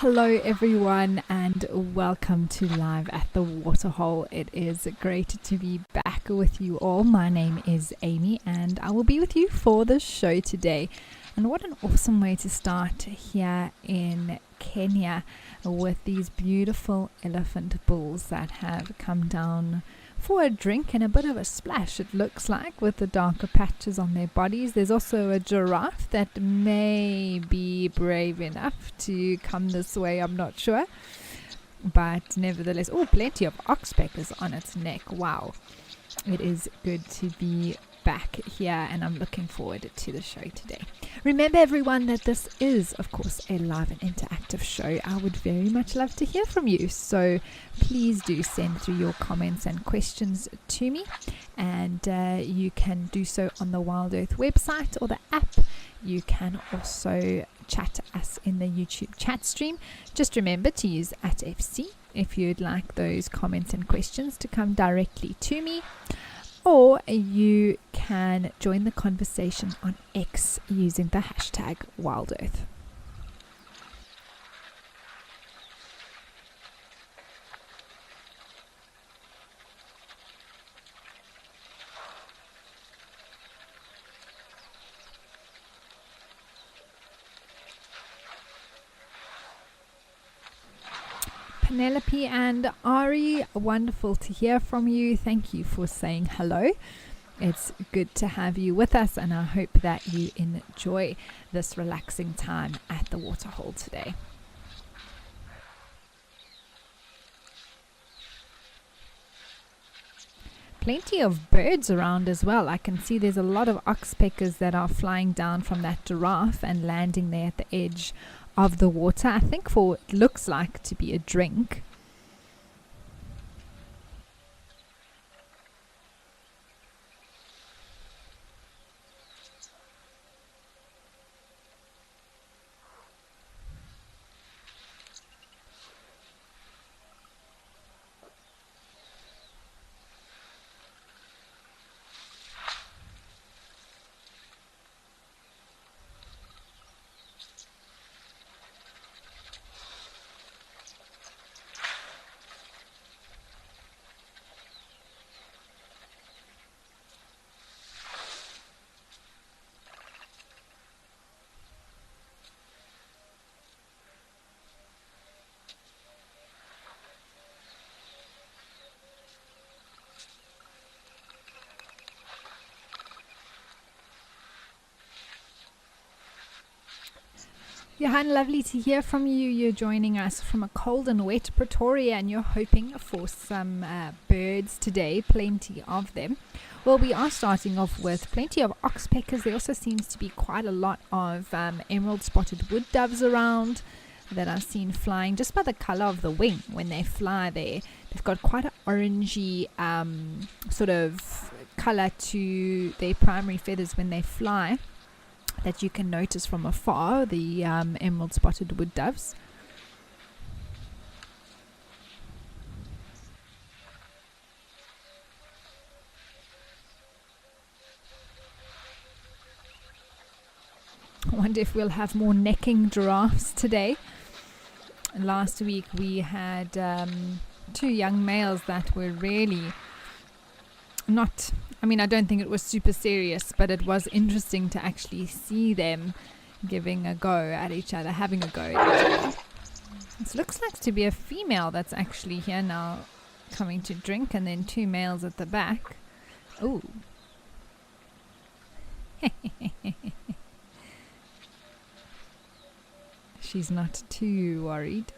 Hello everyone and welcome to Live at the Waterhole. It is great to be back with you all. My name is Amy and I will be with you for the show today. And what an awesome way to start here in Kenya with these beautiful elephant bulls that have come down for a drink and a bit of a splash, it looks like, with the darker patches on their bodies. There's also a giraffe that may be brave enough to come this way, I'm not sure. But nevertheless, plenty of oxpeckers on its neck. Wow. It is good to be back here and I'm looking forward to the show today. Remember everyone that this is of course a live and interactive show. I would very much love to hear from you, so please do send through your comments and questions to me, and you can do so on the Wild Earth website or the app. You can also chat us in the YouTube chat stream. Just remember to use @FC if you'd like those comments and questions to come directly to me. Or you can join the conversation on X using the hashtag WildEarth. Penelope and Ari, wonderful to hear from you. Thank you for saying hello. It's good to have you with us, and I hope that you enjoy this relaxing time at the Waterhole today. Plenty of birds around as well. I can see there's a lot of oxpeckers that are flying down from that giraffe and landing there at the edge of the water, I think for what looks like to be a drink. Johan, lovely to hear from you. You're joining us from a cold and wet Pretoria and you're hoping for some birds today, plenty of them. Well, we are starting off with plenty of oxpeckers. There also seems to be quite a lot of emerald spotted wood doves around that I've seen flying just by the color of the wing. When they fly there, they've got quite an orangey sort of color to their primary feathers when they fly, that you can notice from afar, the emerald spotted wood doves. I wonder if we'll have more necking giraffes today. Last week we had 2 young males that were really not, I don't think it was super serious, but it was interesting to actually see them giving a go at each other, having a go at each other. This looks like to be a female that's actually here now coming to drink, and then 2 males at the back. Ooh. She's not too worried.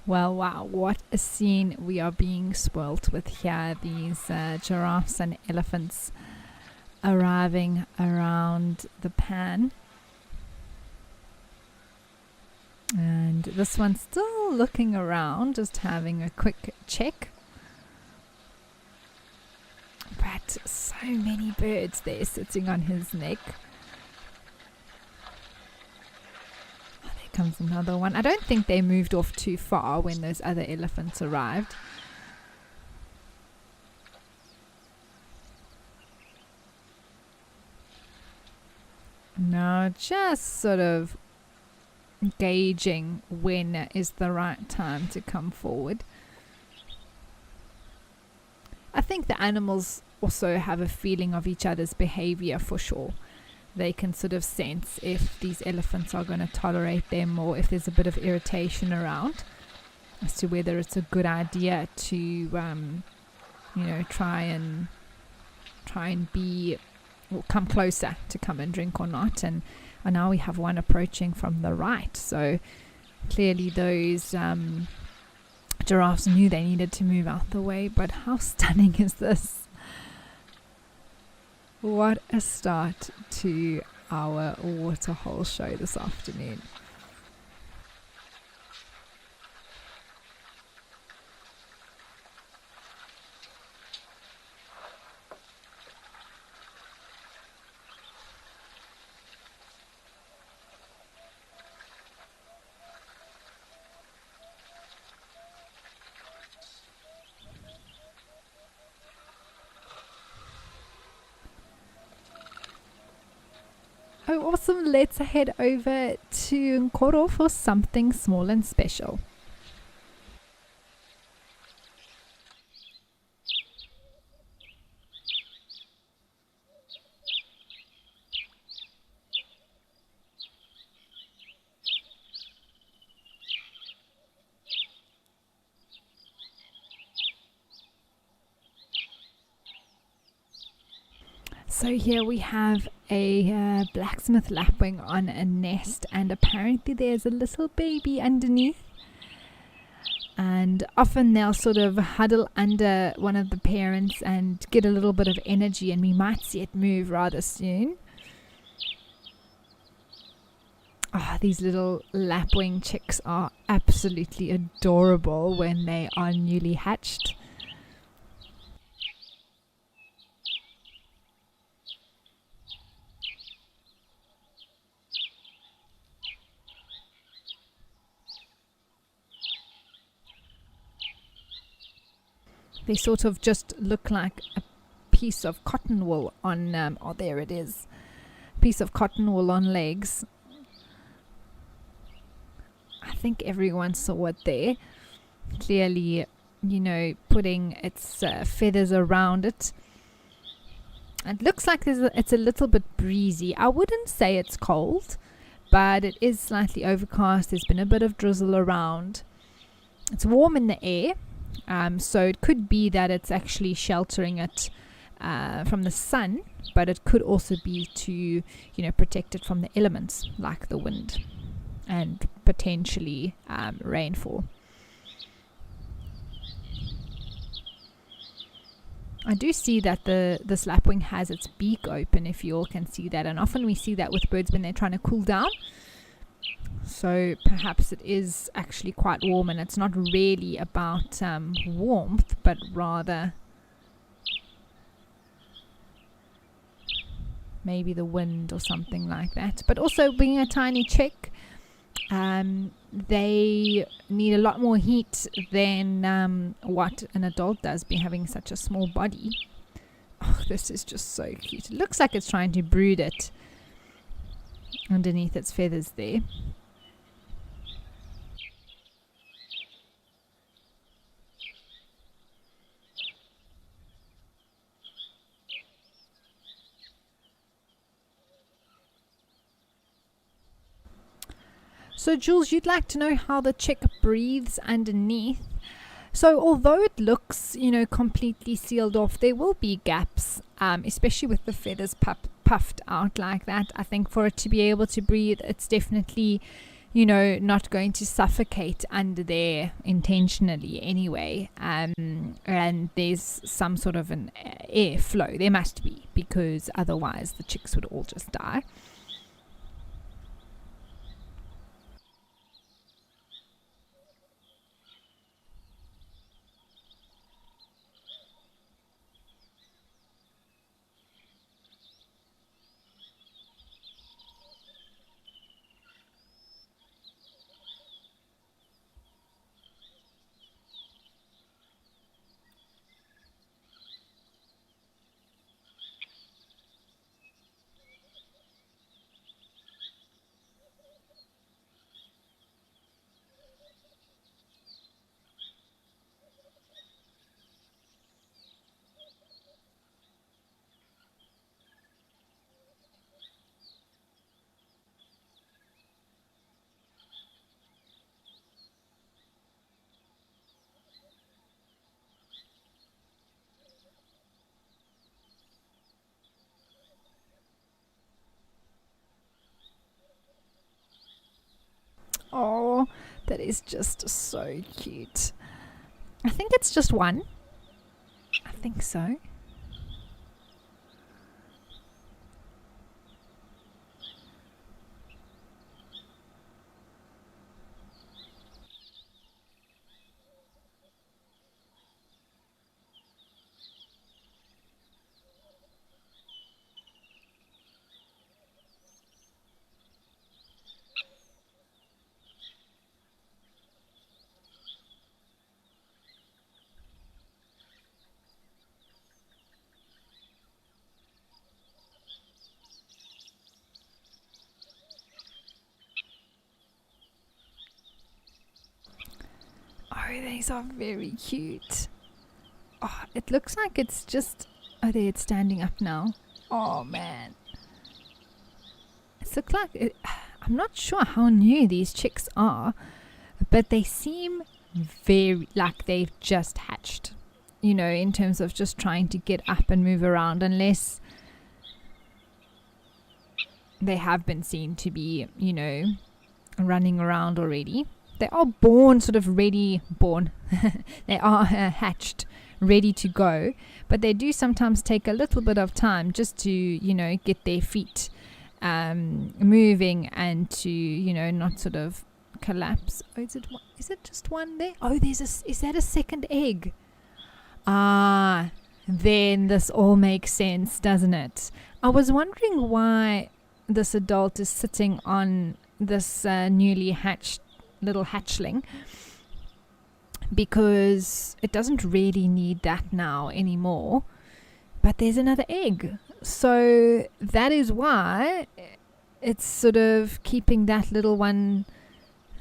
Well, wow, what a scene we are being spoilt with here. These giraffes and elephants arriving around the pan. And this one's still looking around, just having a quick check. But so many birds there sitting on his neck. Oh, there comes another one. I don't think they moved off too far when those other elephants arrived. Now, just sort of gauging when is the right time to come forward. I think the animals also have a feeling of each other's behavior for sure. They can sort of sense if these elephants are going to tolerate them or if there's a bit of irritation around as to whether it's a good idea to try and be or come closer to come and drink or not. And now we have one approaching from the right, so clearly those giraffes knew they needed to move out the way. But how stunning is this? What a start to our waterhole show this afternoon. Oh, awesome. Let's head over to Nkoro for something small and special. So here we have a blacksmith lapwing on a nest, and apparently there's a little baby underneath. And often they'll sort of huddle under one of the parents and get a little bit of energy, and we might see it move rather soon. Oh, these little lapwing chicks are absolutely adorable when they are newly hatched. They sort of just look like a piece of cotton wool on, oh, there it is. Piece of cotton wool on legs. I think everyone saw it there. Clearly, putting its feathers around it. It looks like it's a little bit breezy. I wouldn't say it's cold, but it is slightly overcast. There's been a bit of drizzle around. It's warm in the air. So it could be that it's actually sheltering it from the sun, but it could also be to, protect it from the elements like the wind and potentially rainfall. I do see that this lapwing has its beak open, if you all can see that, and often we see that with birds when they're trying to cool down. So perhaps it is actually quite warm, and it's not really about warmth, but rather maybe the wind or something like that. But also, being a tiny chick, they need a lot more heat than what an adult does, being having such a small body. Oh, this is just so cute. It looks like it's trying to brood it underneath its feathers there. So Jules, you'd like to know how the chick breathes underneath. So although it looks, completely sealed off, there will be gaps, especially with the feathers puffed out like that. I think for it to be able to breathe, it's definitely not going to suffocate under there intentionally anyway. And there's some sort of an airflow. There must be, because otherwise the chicks would all just die. Oh, that is just so cute. I think it's just one. I think so. Oh, these are very cute. Oh, it looks like it's just... Oh, there, it's standing up now. Oh, man. It looks like... I'm not sure how new these chicks are, but they seem very... like they've just hatched. In terms of just trying to get up and move around, unless they have been seen to be, running around already. They are they are hatched, ready to go, but they do sometimes take a little bit of time just to, get their feet moving and to, not sort of collapse. Oh, is it just one there? Oh, is that a second egg? Ah, then this all makes sense, doesn't it? I was wondering why this adult is sitting on this newly hatched little hatchling, because it doesn't really need that now anymore, but there's another egg, so that is why it's sort of keeping that little one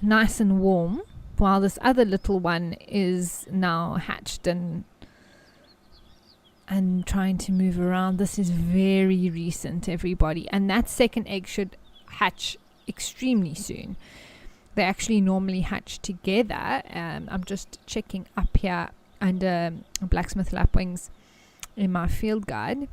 nice and warm while this other little one is now hatched and trying to move around. This is very recent, everybody, and that second egg should hatch extremely soon. They actually normally hatch together. I'm just checking up here under blacksmith lapwings in my field guide.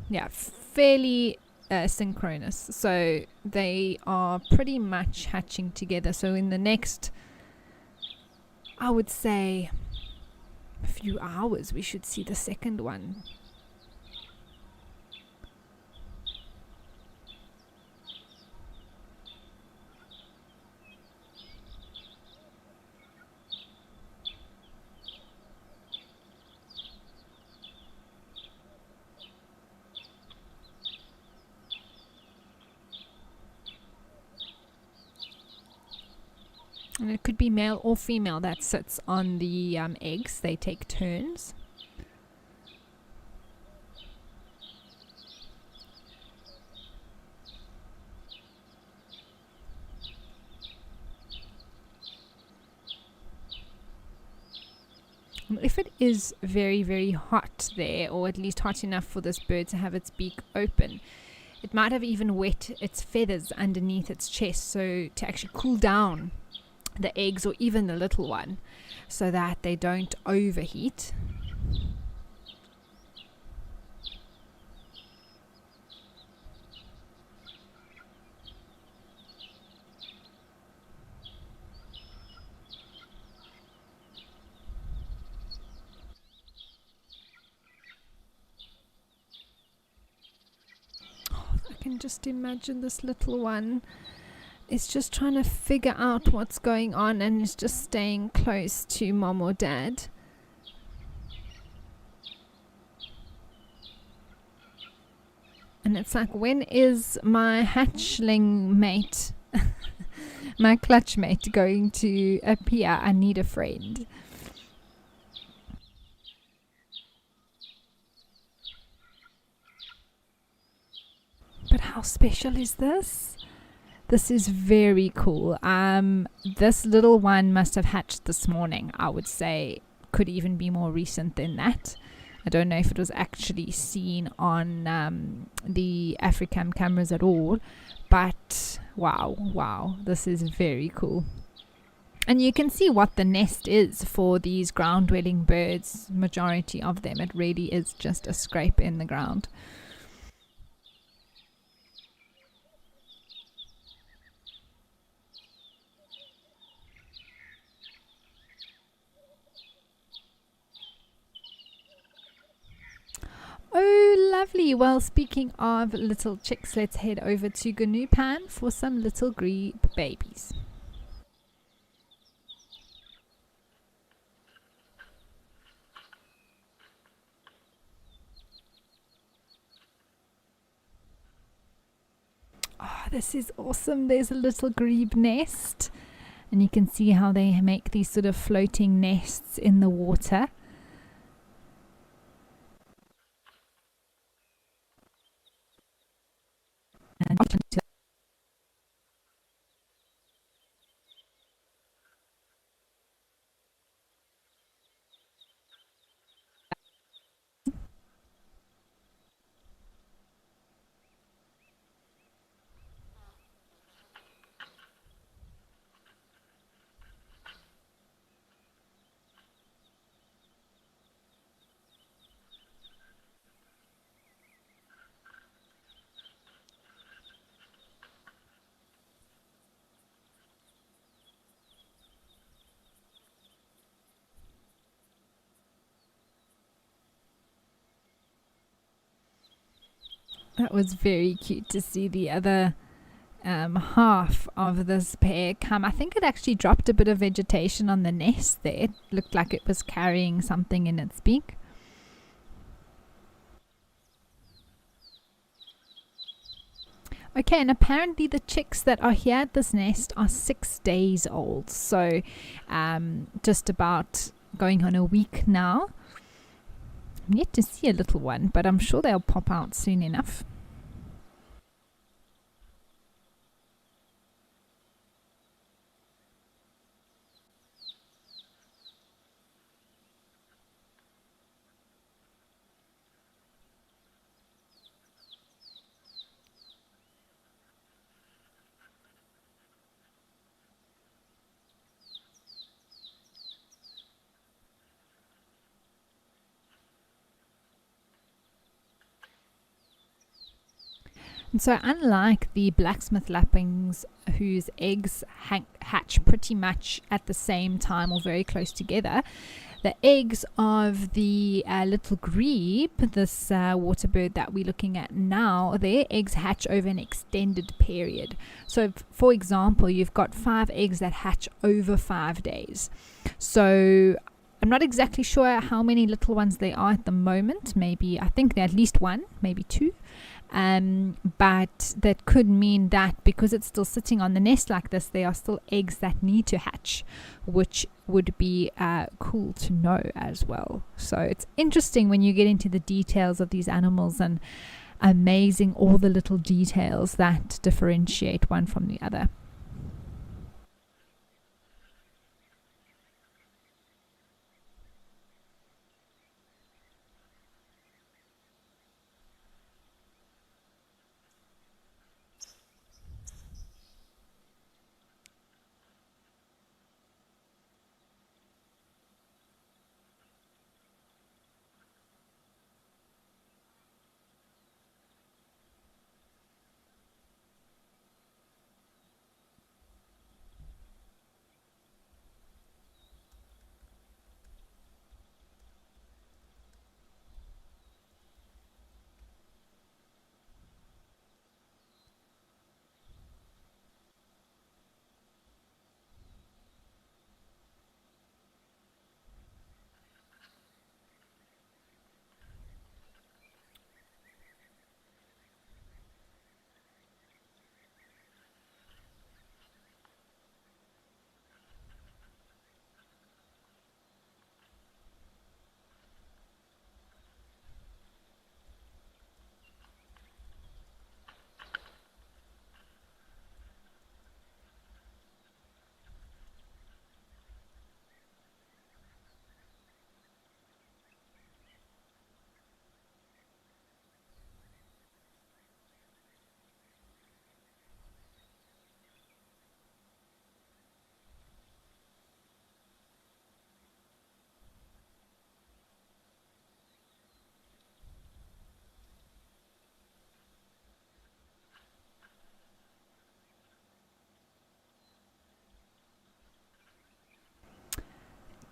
Yeah, fairly synchronous. So they are pretty much hatching together. So in the next, I would say, a few hours, we should see the second one. And it could be male or female that sits on the eggs. They take turns. If it is very, very hot there, or at least hot enough for this bird to have its beak open, it might have even wet its feathers underneath its chest, so to actually cool down the eggs or even the little one, so that they don't overheat. can just imagine this little one is just trying to figure out what's going on and is just staying close to mom or dad. And it's like, when is my hatchling mate, my clutch mate, going to appear? I need a friend. But how special is this? This is very cool. This little one must have hatched this morning. I would say could even be more recent than that. I don't know if it was actually seen on the Africam cameras at all, but wow, this is very cool. And you can see what the nest is for these ground dwelling birds, majority of them. It really is just a scrape in the ground. Oh, lovely. Well, speaking of little chicks, let's head over to Ganupan for some little grebe babies. Oh, this is awesome. There's a little grebe nest, and you can see how they make these sort of floating nests in the water. And that was very cute to see the other half of this pair come. I think it actually dropped a bit of vegetation on the nest there. It looked like it was carrying something in its beak. Okay, and apparently the chicks that are here at this nest are 6 days old. So just about going on a week now. I'm yet to see a little one, but I'm sure they'll pop out soon enough. And so unlike the blacksmith lapwings, whose eggs hatch pretty much at the same time or very close together, the eggs of the little grebe, this water bird that we're looking at now, their eggs hatch over an extended period. So for example, you've got 5 eggs that hatch over 5 days. So I'm not exactly sure how many little ones there are at the moment. Maybe, I think there are at least 1, maybe 2. But that could mean that because it's still sitting on the nest like this, there are still eggs that need to hatch, which would be cool to know as well. So it's interesting when you get into the details of these animals, and amazing all the little details that differentiate one from the other.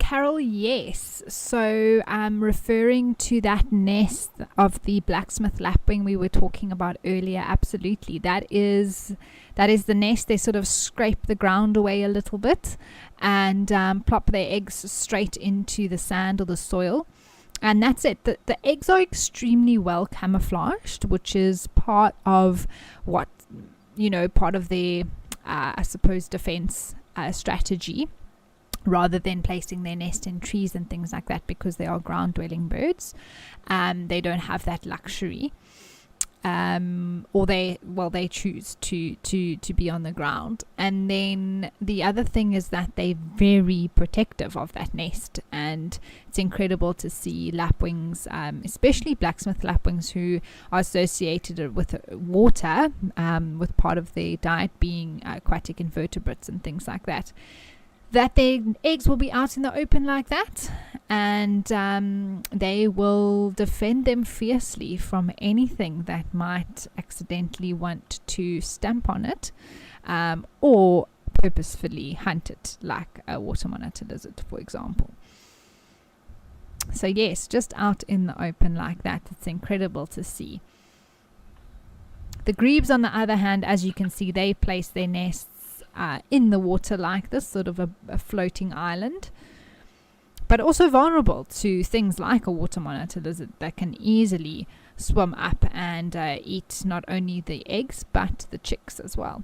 Carol, yes. So referring to that nest of the blacksmith lapwing we were talking about earlier, absolutely. That is the nest. They sort of scrape the ground away a little bit and plop their eggs straight into the sand or the soil. And that's it. The eggs are extremely well camouflaged, which is part of what, part of their, I suppose, defense strategy, rather than placing their nest in trees and things like that, because they are ground-dwelling birds. They don't have that luxury. Or they choose to be on the ground. And then the other thing is that they're very protective of that nest, and it's incredible to see lapwings, especially blacksmith lapwings, who are associated with water, with part of their diet being aquatic invertebrates and things like that, that their eggs will be out in the open like that, and they will defend them fiercely from anything that might accidentally want to stamp on it, or purposefully hunt it, like a water monitor lizard, for example. So yes, just out in the open like that, it's incredible to see. The grebes, on the other hand, as you can see, they place their nests in the water like this, sort of a floating island, but also vulnerable to things like a water monitor lizard that can easily swim up and eat not only the eggs but the chicks as well.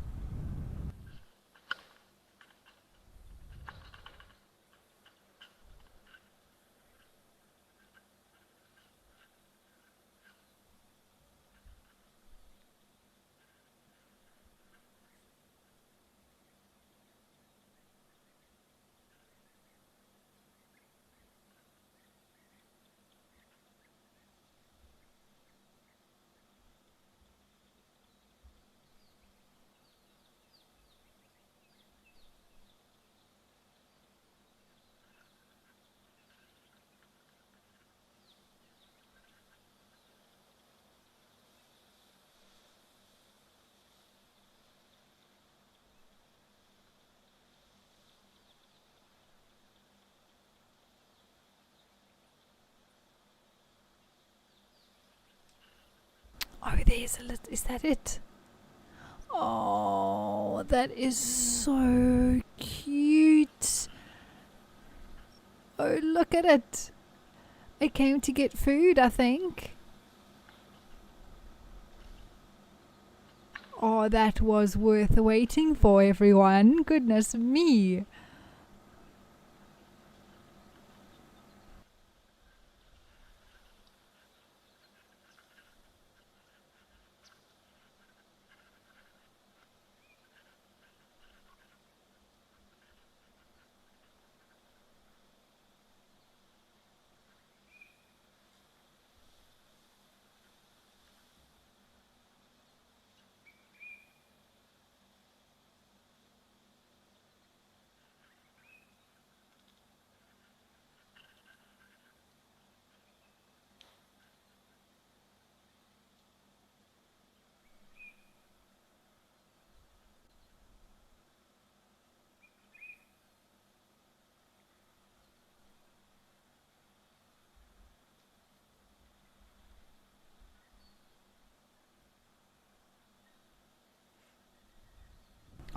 Oh, there's a little. Is that it? Oh, that is so cute. Oh, look at it. It came to get food, I think. Oh, that was worth waiting for, everyone. Goodness me.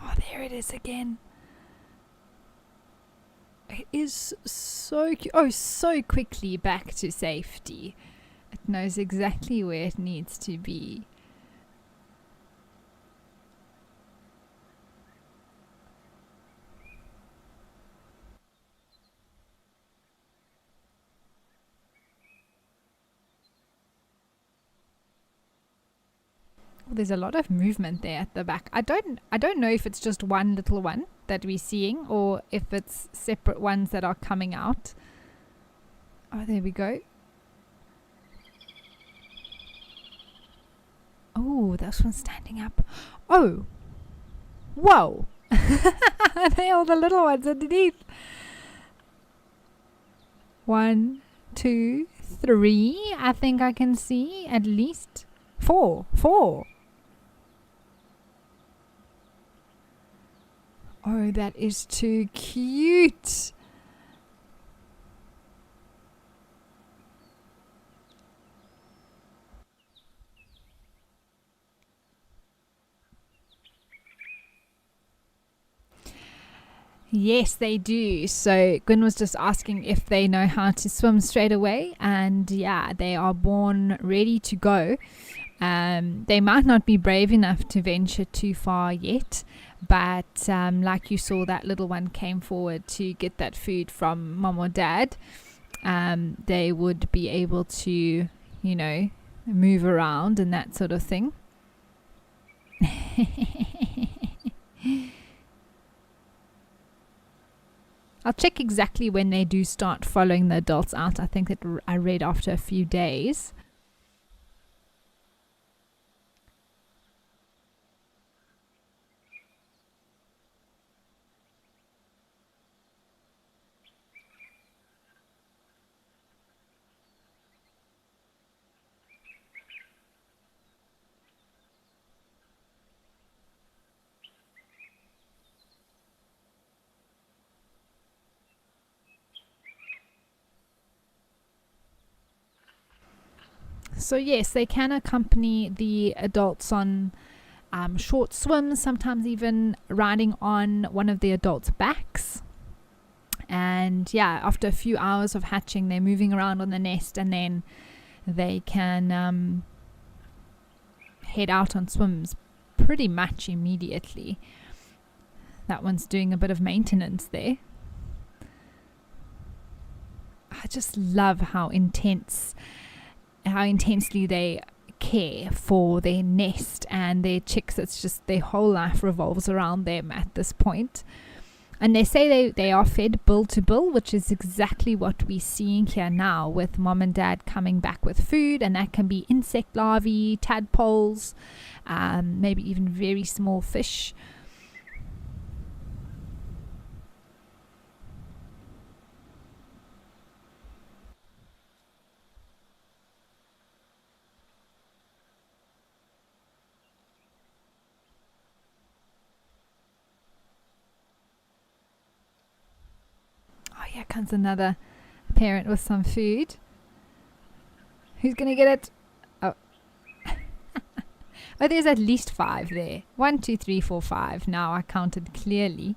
Oh, there it is again. It is so cute. Oh, so quickly back to safety. It knows exactly where it needs to be. Oh, there's a lot of movement there at the back. I don't know if it's just one little one that we're seeing, or if it's separate ones that are coming out. Oh, there we go. Oh, this one's standing up. Oh, whoa. They're all the little ones underneath. 1, 2, 3. I think I can see at least 4. Oh, that is too cute. Yes, they do. So Gwyn was just asking if they know how to swim straight away, and yeah, they are born ready to go. They might not be brave enough to venture too far yet, but like you saw, that little one came forward to get that food from mom or dad. They would be able to, move around and that sort of thing. I'll check exactly when they do start following the adults out. I think that I read after a few days. So yes, they can accompany the adults on short swims, sometimes even riding on one of the adults' backs. And yeah, after a few hours of hatching, they're moving around on the nest, and then they can head out on swims pretty much immediately. That one's doing a bit of maintenance there. I just love how intensely they care for their nest and their chicks. It's just their whole life revolves around them at this point. And they say they are fed bill to bill, which is exactly what we're seeing here now, with mom and dad coming back with food, and that can be insect larvae, tadpoles, maybe even very small fish. Oh, here comes another parent with some food. Who's going to get it? Oh. Oh, there's at least 5 there. 1, 2, 3, 4, 5. Now I counted clearly.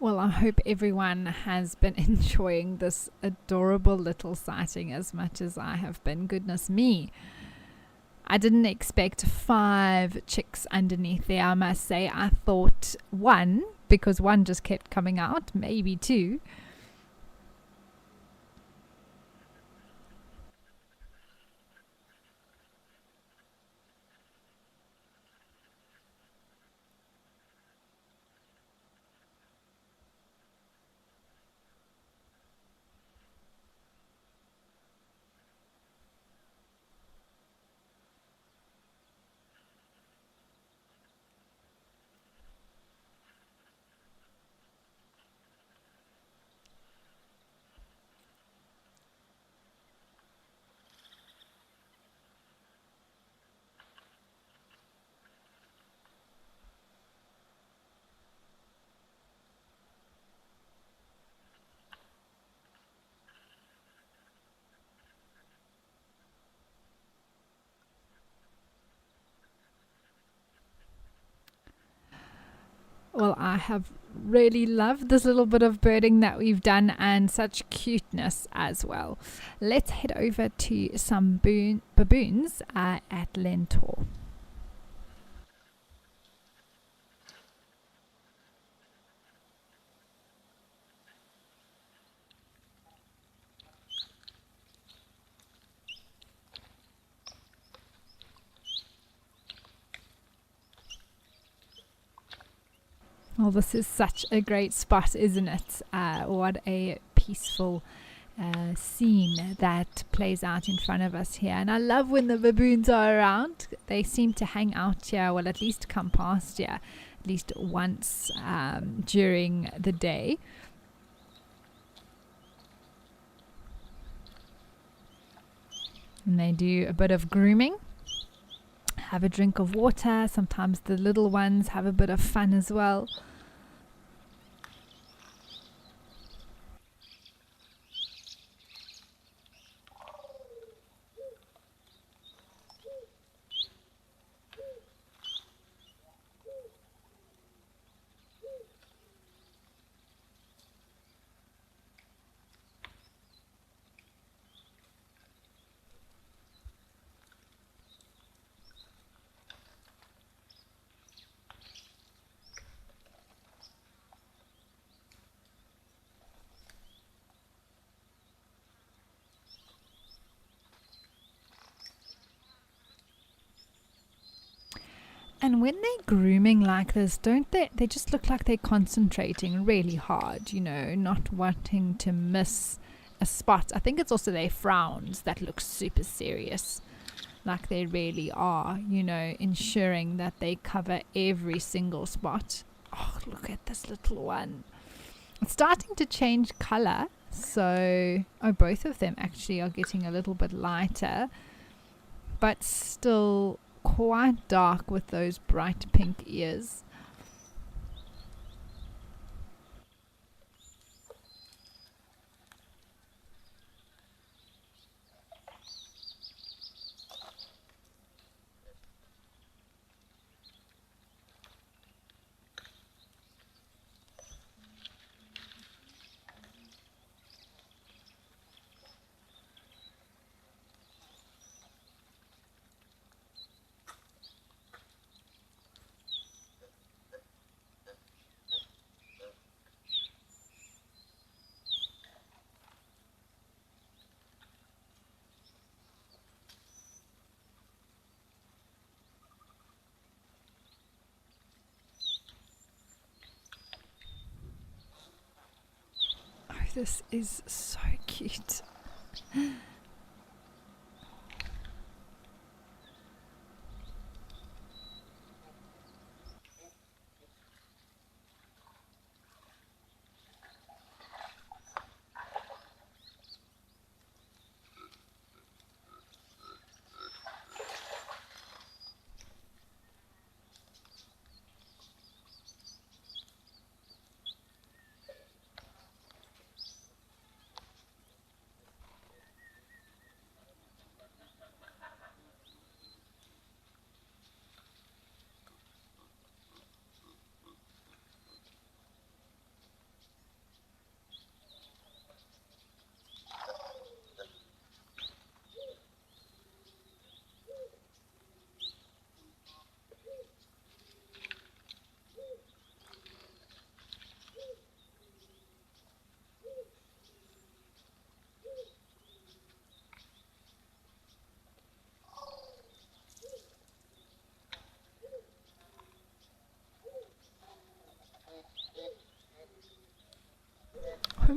Well, I hope everyone has been enjoying this adorable little sighting as much as I have been. Goodness me. I didn't expect 5 chicks underneath there, I must say. I thought 1, because 1 just kept coming out, maybe 2. Well, I have really loved this little bit of birding that we've done, and such cuteness as well. Let's head over to some baboons at Lentor. Well, this is such a great spot, isn't it? What a peaceful scene that plays out in front of us here. And I love when the baboons are around. They seem to hang out here, well, at least come past here at least once during the day. And they do a bit of grooming, have a drink of water. Sometimes the little ones have a bit of fun as well. And when they're grooming like this, don't they just look like they're concentrating really hard, you know, not wanting to miss a spot. I think it's also their frowns that look super serious, like they really are, you know, ensuring that they cover every single spot. Oh, look at this little one. It's starting to change color. So, both of them actually are getting a little bit lighter, but still quite dark with those bright pink ears. This is so cute.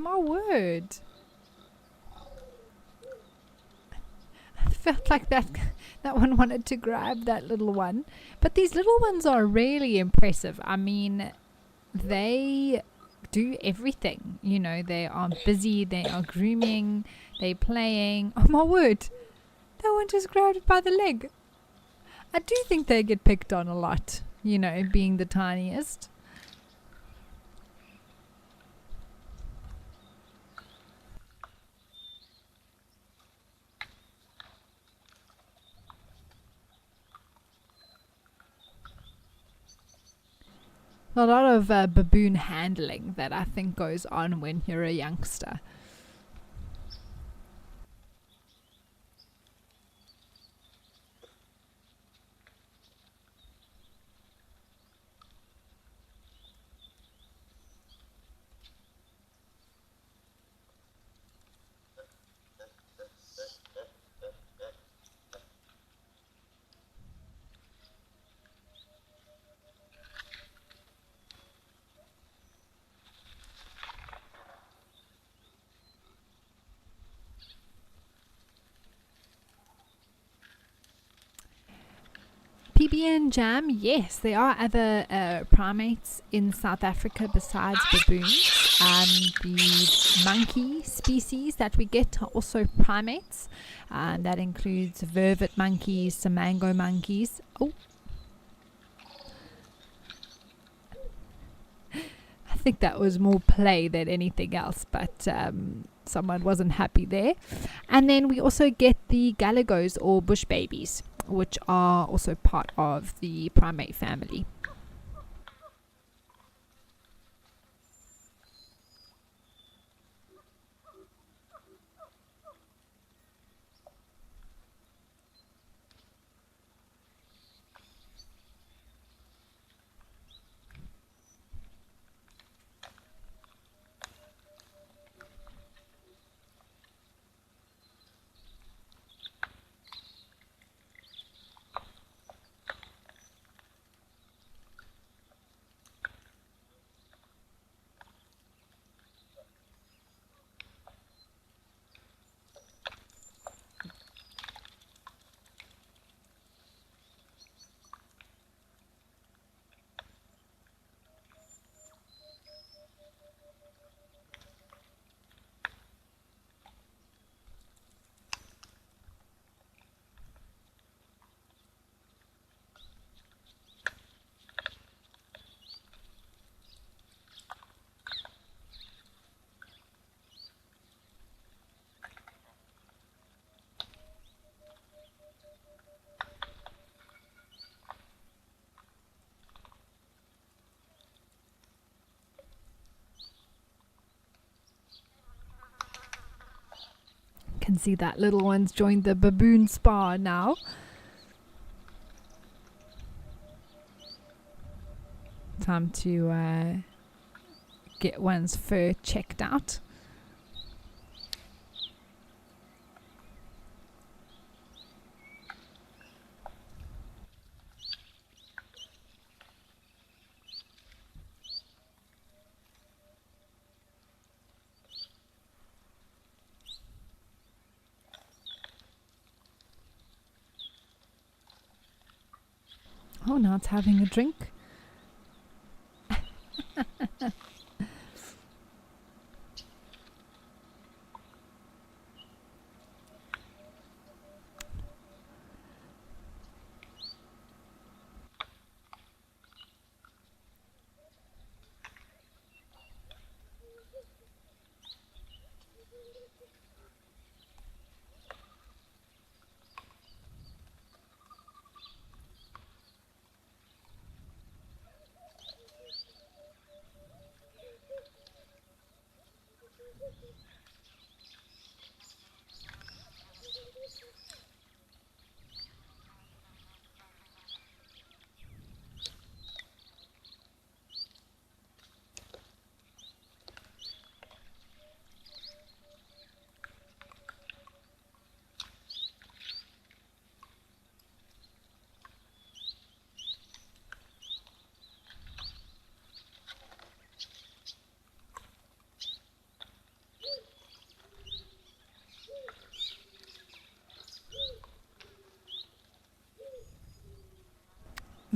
my word. I felt like that one wanted to grab that little one. But these little ones are really impressive. I mean, they do everything. You know, they are busy, they are grooming, they're playing. Oh my word. That one just grabbed it by the leg. I do think they get picked on a lot, you know, being the tiniest. A lot of baboon handling that I think goes on when you're a youngster. PB and Jam, yes, there are other primates in South Africa besides baboons. The monkey species that we get are also primates. That includes vervet monkeys, some mango monkeys. Oh, I think that was more play than anything else, but someone wasn't happy there. And then we also get the galagos or bush babies, which are also part of the primate family. Can see that little one's joined the baboon spa now. Time to get one's fur checked out. Oh, now it's having a drink.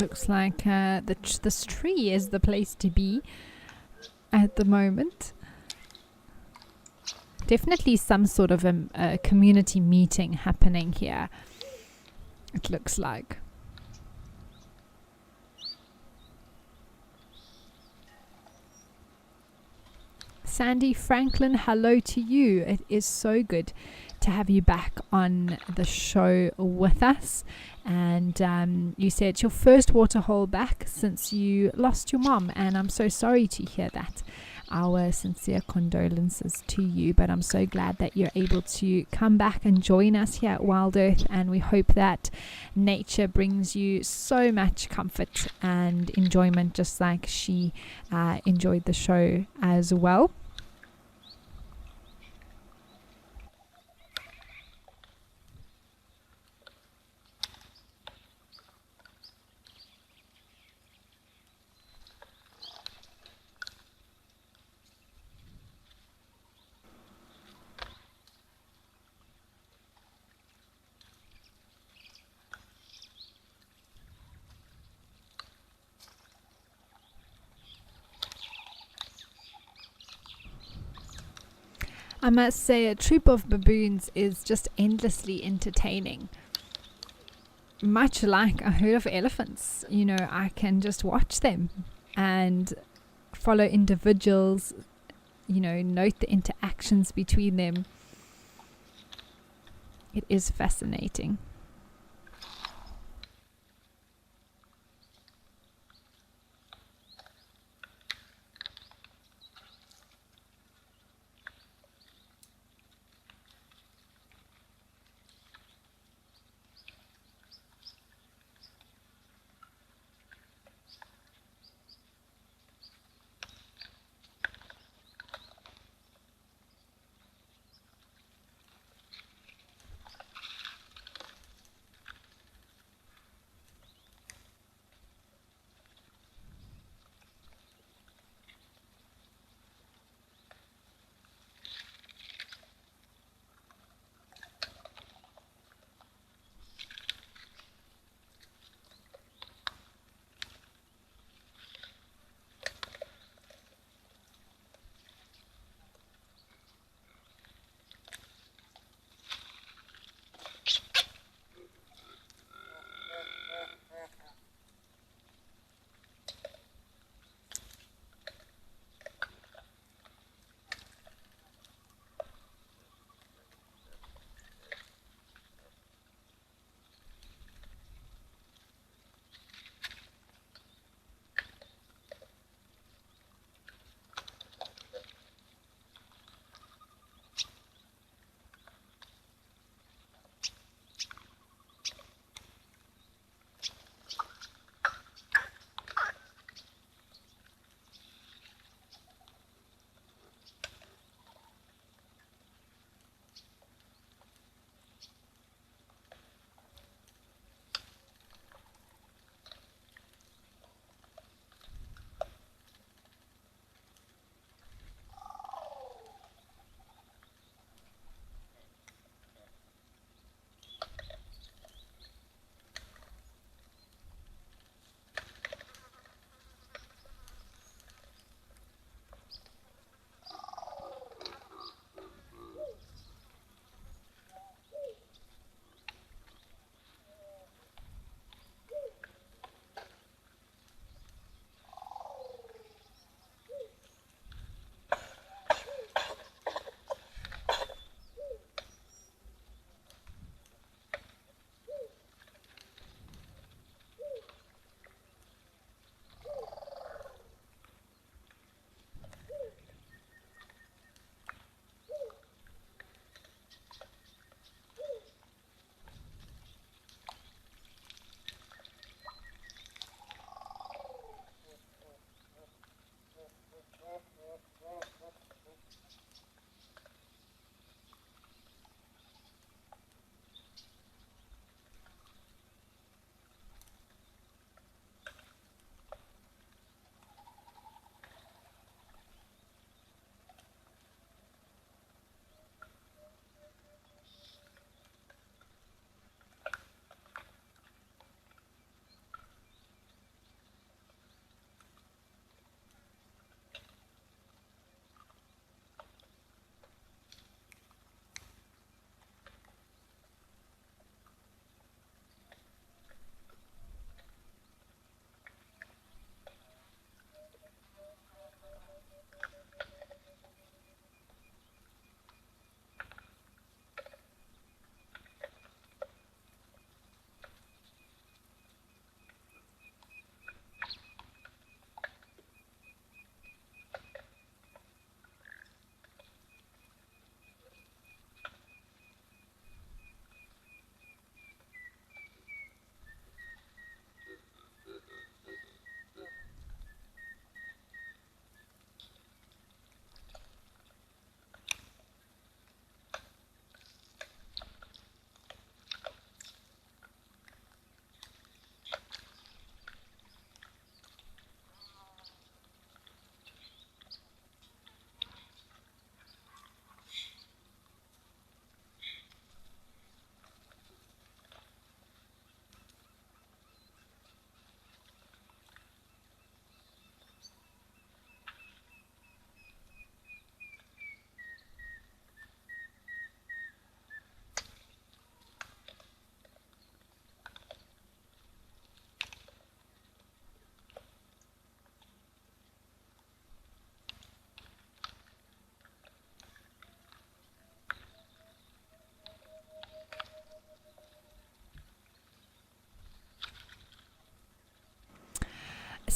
Looks like this tree is the place to be at the moment. Definitely some sort of a community meeting happening here, it looks like. Sandy Franklin, hello to you. It is so good to have you back on the show with us. And you said it's your first waterhole back since you lost your mom, and I'm so sorry to hear that. Our sincere condolences to you, but I'm so glad that you're able to come back and join us here at Wild Earth, and we hope that nature brings you so much comfort and enjoyment, just like she enjoyed the show as well. I must say, a troop of baboons is just endlessly entertaining. Much like a herd of elephants, you know, I can just watch them and follow individuals, you know, note the interactions between them. It is fascinating.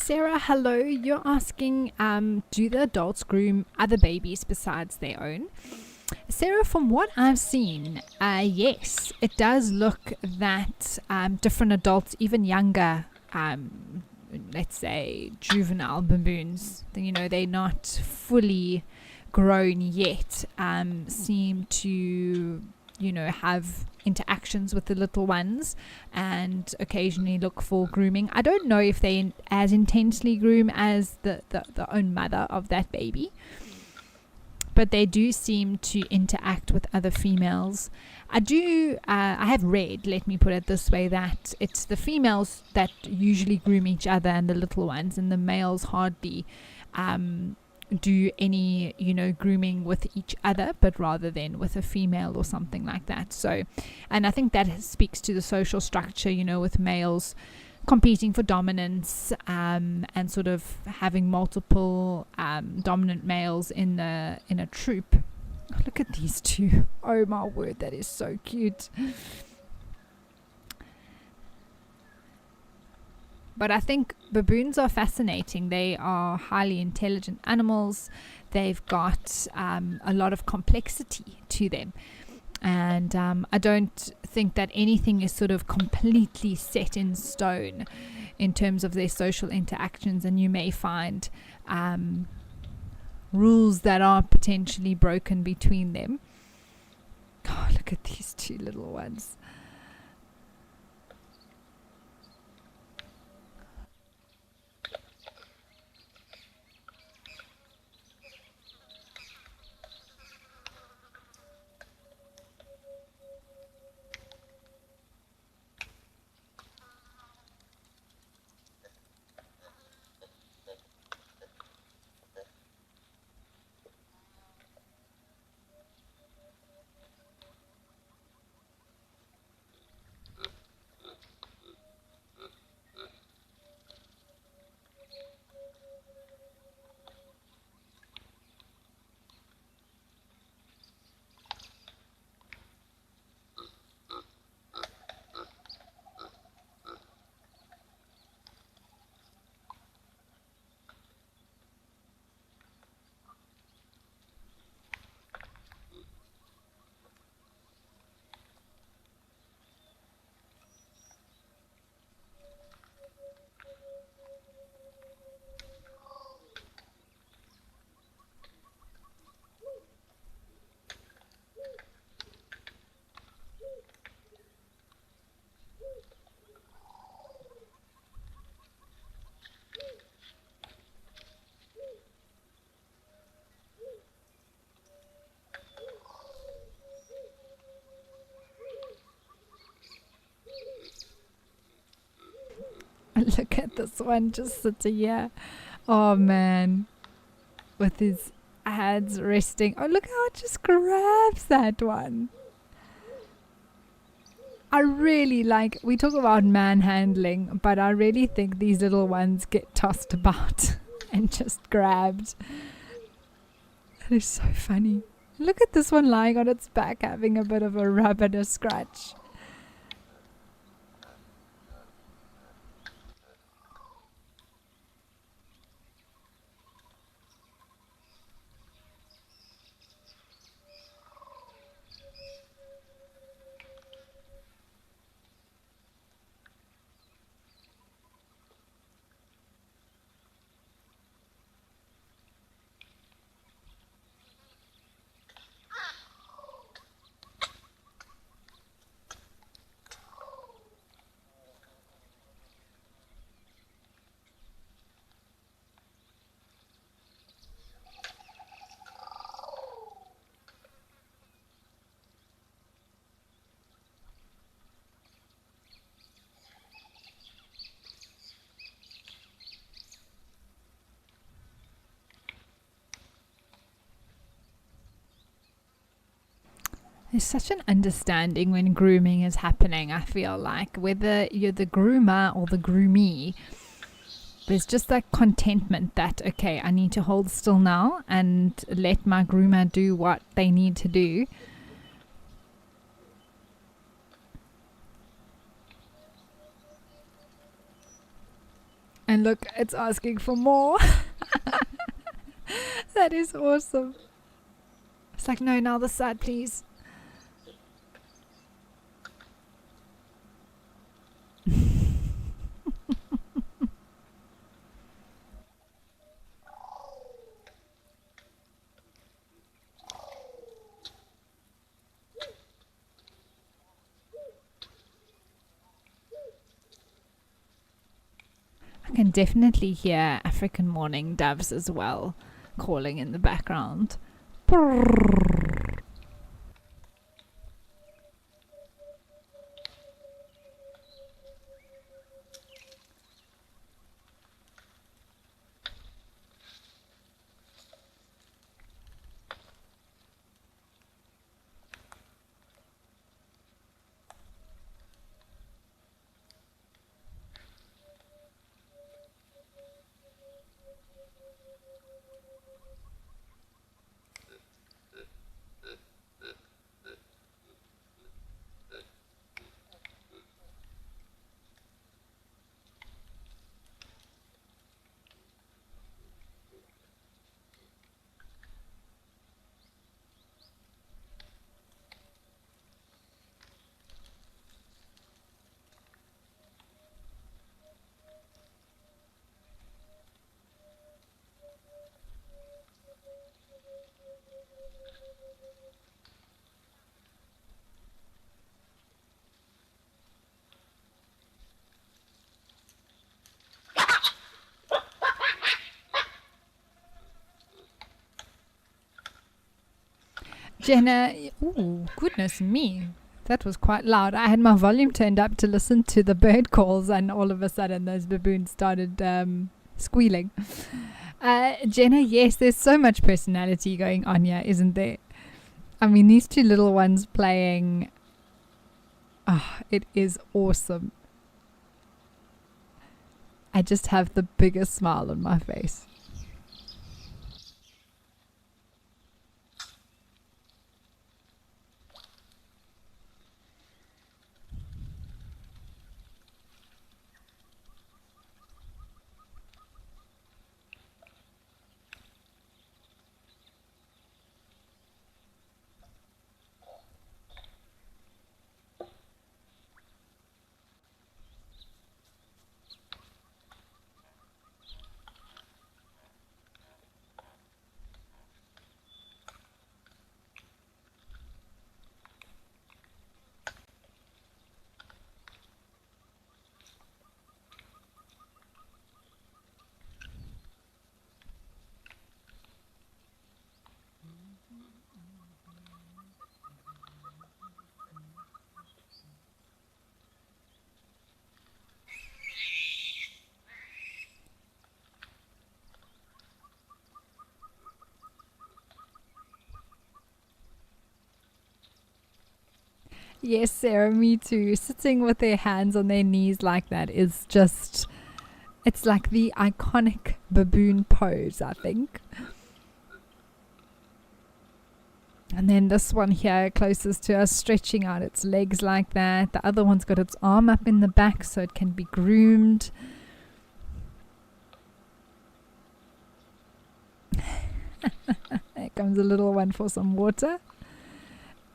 Sarah, hello. You're asking, do the adults groom other babies besides their own? Sarah, from what I've seen, yes, it does look that different adults, even younger, let's say juvenile baboons, they're not fully grown yet, seem to have interactions with the little ones and occasionally look for grooming. I don't know if they as intensely groom as the own mother of that baby, but they do seem to interact with other females. I have read, let me put it this way, that it's the females that usually groom each other and the little ones, and the males hardly do any grooming with each other, but rather than with a female or something like that. So, and I think that speaks to the social structure, with males competing for dominance, and sort of having multiple dominant males in a troop. Oh, look at these two. Oh my word, that is so cute. But I think baboons are fascinating. They are highly intelligent animals. They've got a lot of complexity to them. And I don't think that anything is sort of completely set in stone in terms of their social interactions. And you may find rules that are potentially broken between them. Oh, look at these two little ones. Look at this one just sitting here. Oh man. With his hands resting. Oh, look how it just grabs that one. I really like, we talk about manhandling, but I really think these little ones get tossed about and just grabbed. That is so funny. Look at this one lying on its back having a bit of a rub and a scratch. There's such an understanding when grooming is happening, I feel like. Whether you're the groomer or the groomee, there's just that contentment that, okay, I need to hold still now and let my groomer do what they need to do. And look, it's asking for more. That is awesome. It's like, no, now this side, please. I can definitely hear African mourning doves as well, calling in the background. Jenna, ooh, goodness me. That was quite loud. I had my volume turned up to listen to the bird calls, and all of a sudden those baboons started squealing. Jenna, yes, there's so much personality going on here, isn't there? I mean, these two little ones playing, it is awesome. I just have the biggest smile on my face. Yes, Sarah, me too. Sitting with their hands on their knees like that is just, it's like the iconic baboon pose, I think. And then this one here, closest to us, stretching out its legs like that. The other one's got its arm up in the back so it can be groomed. There comes a little one for some water.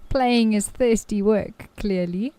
Playing is thirsty work, clearly.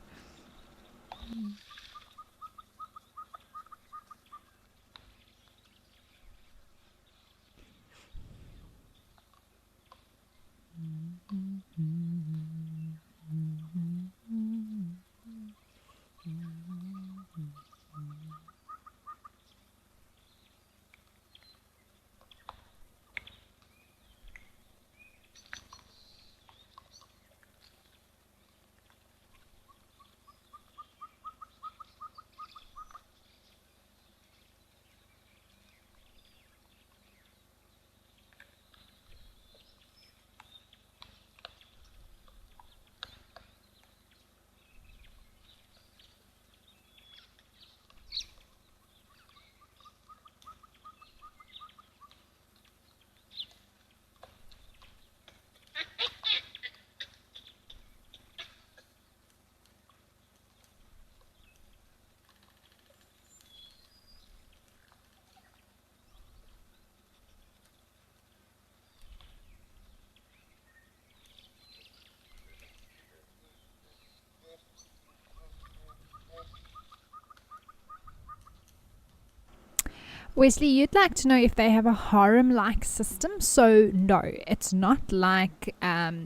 Wesley, you'd like to know if they have a harem-like system. So no, it's not like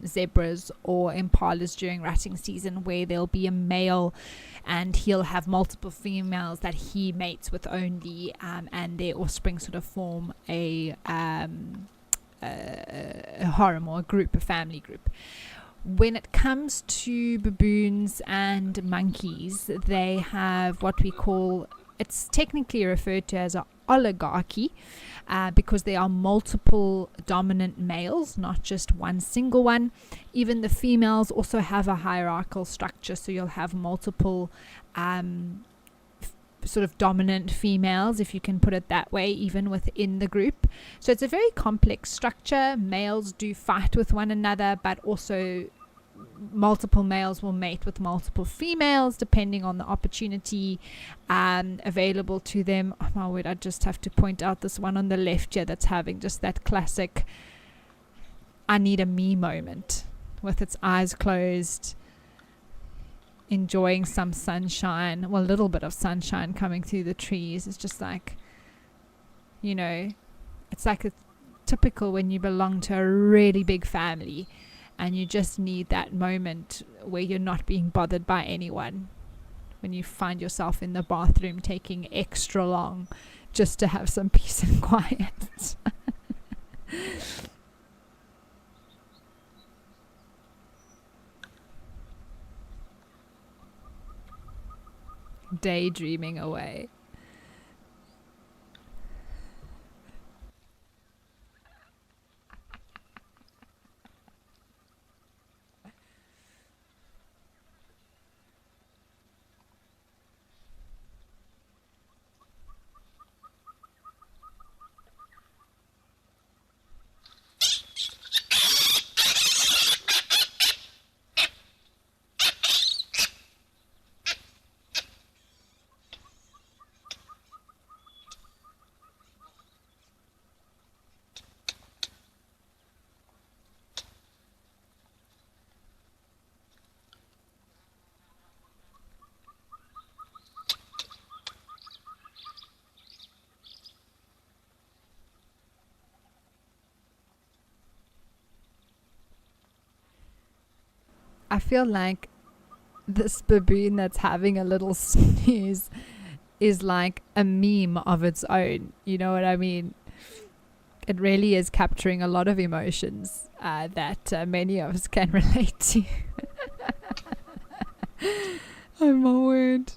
zebras or impalas during rutting season, where there'll be a male and he'll have multiple females that he mates with only, and their offspring sort of form a harem, or a family group. When it comes to baboons and monkeys, they have what we call, it's technically referred to as an oligarchy, because there are multiple dominant males, not just one single one. Even the females also have a hierarchical structure, so you'll have multiple sort of dominant females, if you can put it that way, even within the group. So it's a very complex structure. Males do fight with one another, but also multiple males will mate with multiple females depending on the opportunity available to them. Oh my word, I just have to point out this one on the left here that's having just that classic I need a me moment, with its eyes closed, enjoying some sunshine, well, a little bit of sunshine coming through the trees. It's just like, you know, it's like a typical when you belong to a really big family and you just need that moment where you're not being bothered by anyone, when you find yourself in the bathroom taking extra long just to have some peace and quiet. Daydreaming away. I feel like this baboon that's having a little snooze is like a meme of its own. You know what I mean? It really is capturing a lot of emotions that many of us can relate to. Oh my word.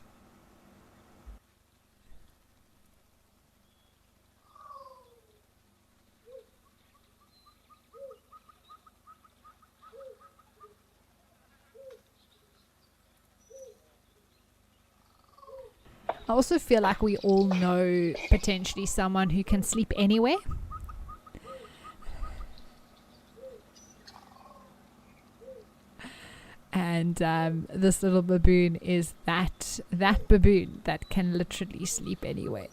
I also feel like we all know potentially someone who can sleep anywhere. And this little baboon is that baboon that can literally sleep anywhere.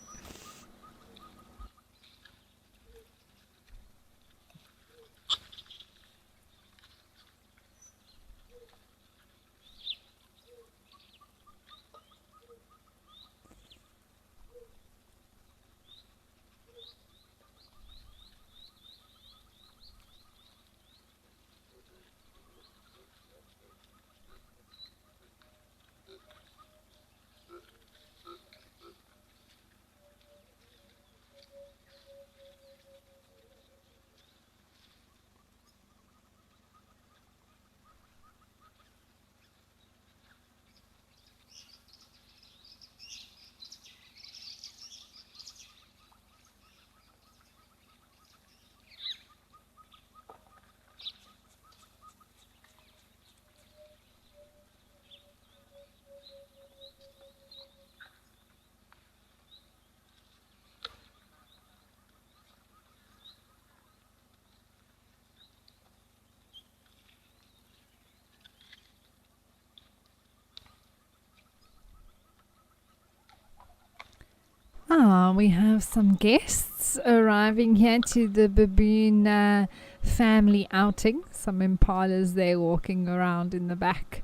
We have some guests arriving here to the baboon family outing. Some impalas there walking around in the back.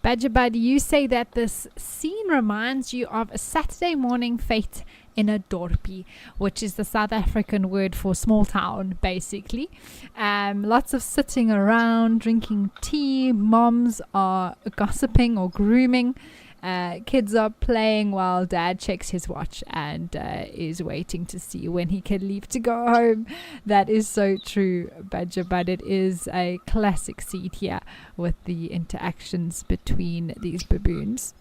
Badger Bud, you say that this scene reminds you of a Saturday morning fete in a dorpie, which is the South African word for small town, basically. Lots of sitting around, drinking tea. Moms are gossiping or grooming. Kids are playing while dad checks his watch and is waiting to see when he can leave to go home. That is so true, Badger, but it is a classic scene here with the interactions between these baboons.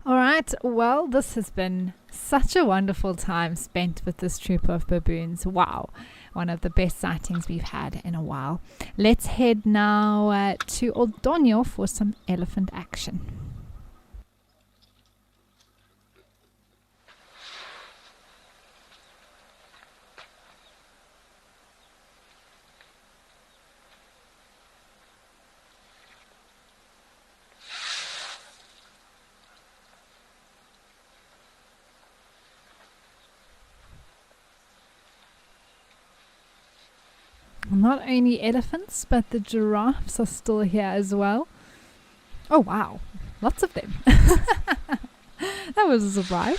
All right, well, this has been such a wonderful time spent with this troop of baboons. Wow, one of the best sightings we've had in a while. Let's head now to Oldonyo for some elephant action. Not only elephants, but the giraffes are still here as well. Oh, wow. Lots of them. That was a surprise.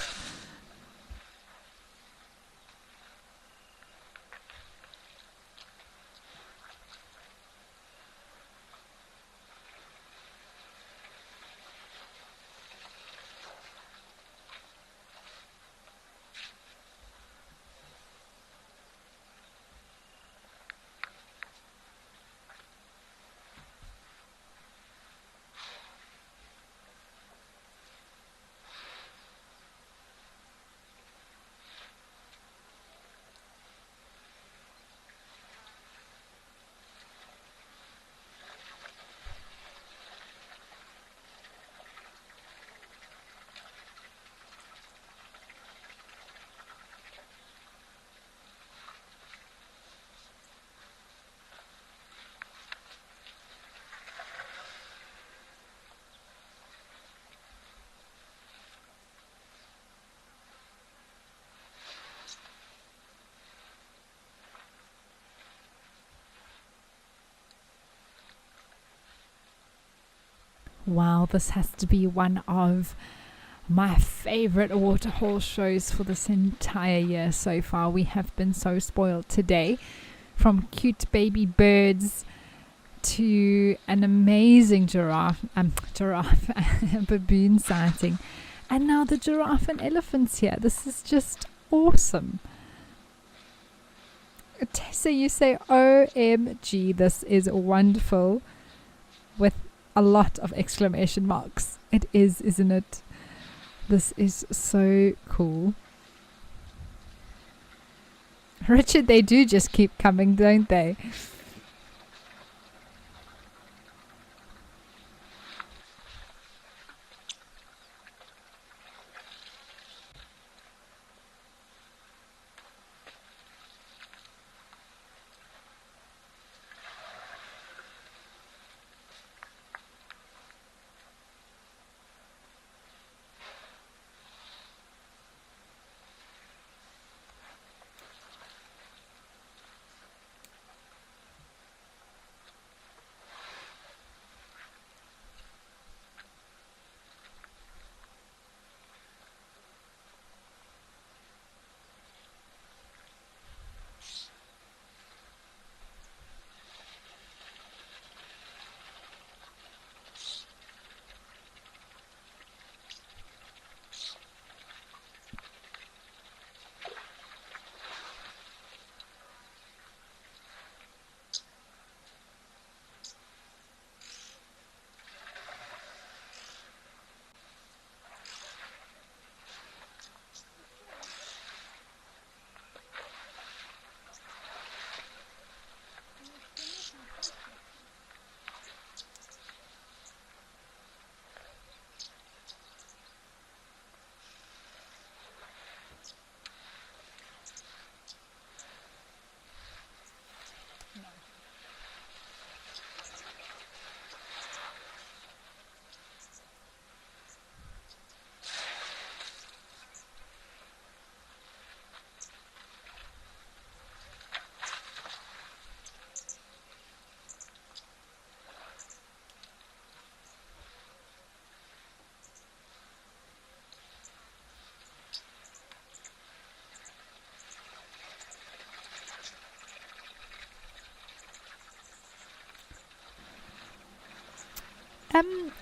Wow, this has to be one of my favorite waterhole shows for this entire year so far. We have been so spoiled today, from cute baby birds to an amazing giraffe baboon sighting, and now the giraffe and elephants here. This is just awesome. Tessa, you say OMG, this is wonderful, with a lot of exclamation marks. It is, isn't it? This is so cool. Richard, they do just keep coming, don't they?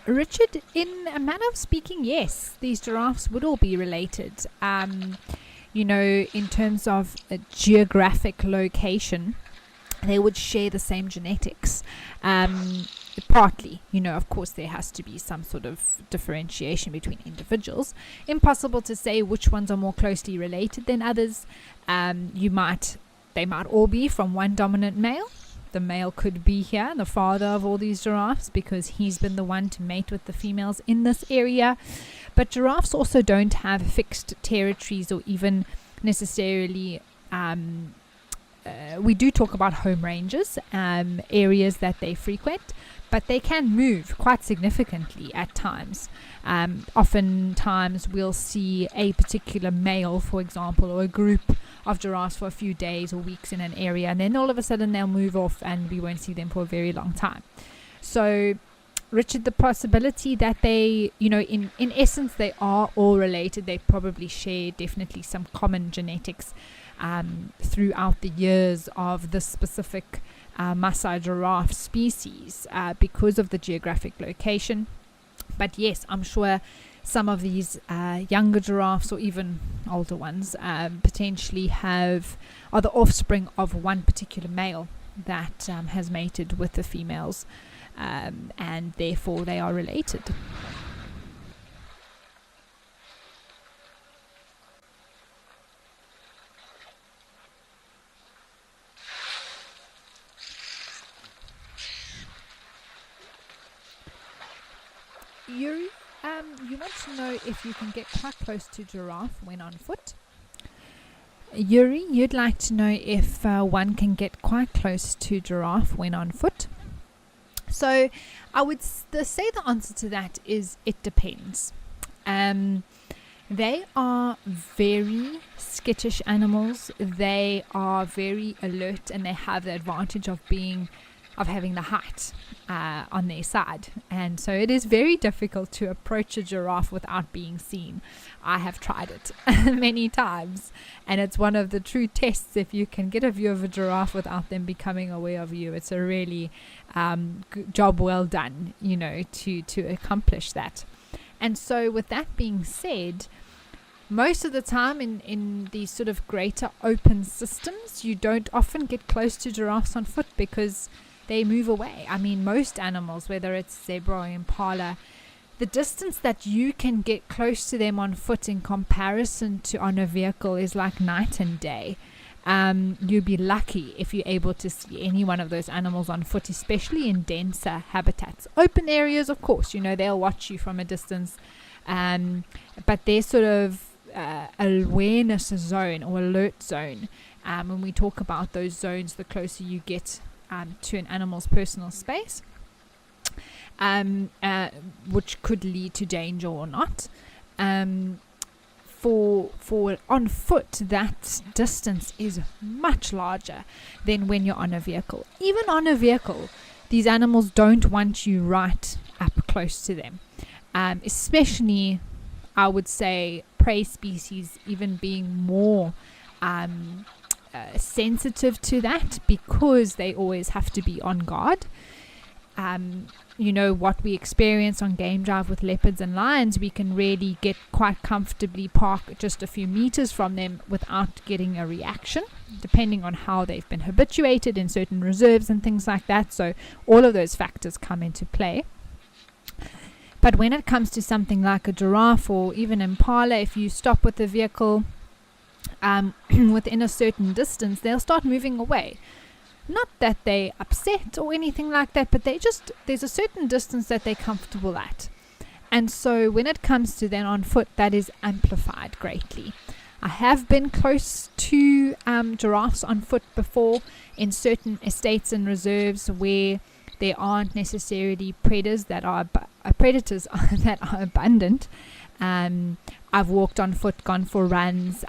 Richard, in a manner of speaking, yes, these giraffes would all be related. In terms of a geographic location, they would share the same genetics. Partly, of course, there has to be some sort of differentiation between individuals. Impossible to say which ones are more closely related than others. They might all be from one dominant male. The male could be here, the father of all these giraffes, because he's been the one to mate with the females in this area. But giraffes also don't have fixed territories or even necessarily we do talk about home ranges, areas that they frequent, but they can move quite significantly at times. Oftentimes we'll see a particular male, for example, or a group of giraffes for a few days or weeks in an area, and then all of a sudden they'll move off and we won't see them for a very long time. So, Richard, the possibility that they, in essence, they are all related. They probably share definitely some common genetics throughout the years of this specific Maasai giraffe species because of the geographic location. But yes, I'm sure some of these younger giraffes or even older ones potentially are the offspring of one particular male that has mated with the females, and therefore they are related. Yuri, you want to know if you can get quite close to giraffe when on foot. Yuri, you'd like to know if one can get quite close to giraffe when on foot. So I would say the answer to that is it depends. They are very skittish animals. They are very alert, and they have the advantage of having the height on their side, and so it is very difficult to approach a giraffe without being seen. I have tried it many times, and it's one of the true tests. If you can get a view of a giraffe without them becoming aware of you, it's a really job well done, to accomplish that. And so with that being said, most of the time in these sort of greater open systems, you don't often get close to giraffes on foot because they move away. I mean, most animals, whether it's zebra or impala, the distance that you can get close to them on foot in comparison to on a vehicle is like night and day. You'd be lucky if you're able to see any one of those animals on foot, especially in denser habitats. Open areas, of course, they'll watch you from a distance, but their sort of awareness zone or alert zone, when we talk about those zones, the closer you get to an animal's personal space, which could lead to danger or not. For on foot, that distance is much larger than when you're on a vehicle. Even on a vehicle, these animals don't want you right up close to them, especially, I would say, prey species even being more sensitive to that, because they always have to be on guard. What we experience on game drive with leopards and lions, we can really get quite comfortably park just a few meters from them without getting a reaction, depending on how they've been habituated in certain reserves and things like that. So all of those factors come into play. But when it comes to something like a giraffe or even impala, if you stop with the vehicle within a certain distance, they'll start moving away. Not that they upset or anything like that, but there's a certain distance that they're comfortable at. And so when it comes to then on foot, that is amplified greatly. I have been close to giraffes on foot before in certain estates and reserves where there aren't necessarily predators that are abundant. I've walked on foot, gone for runs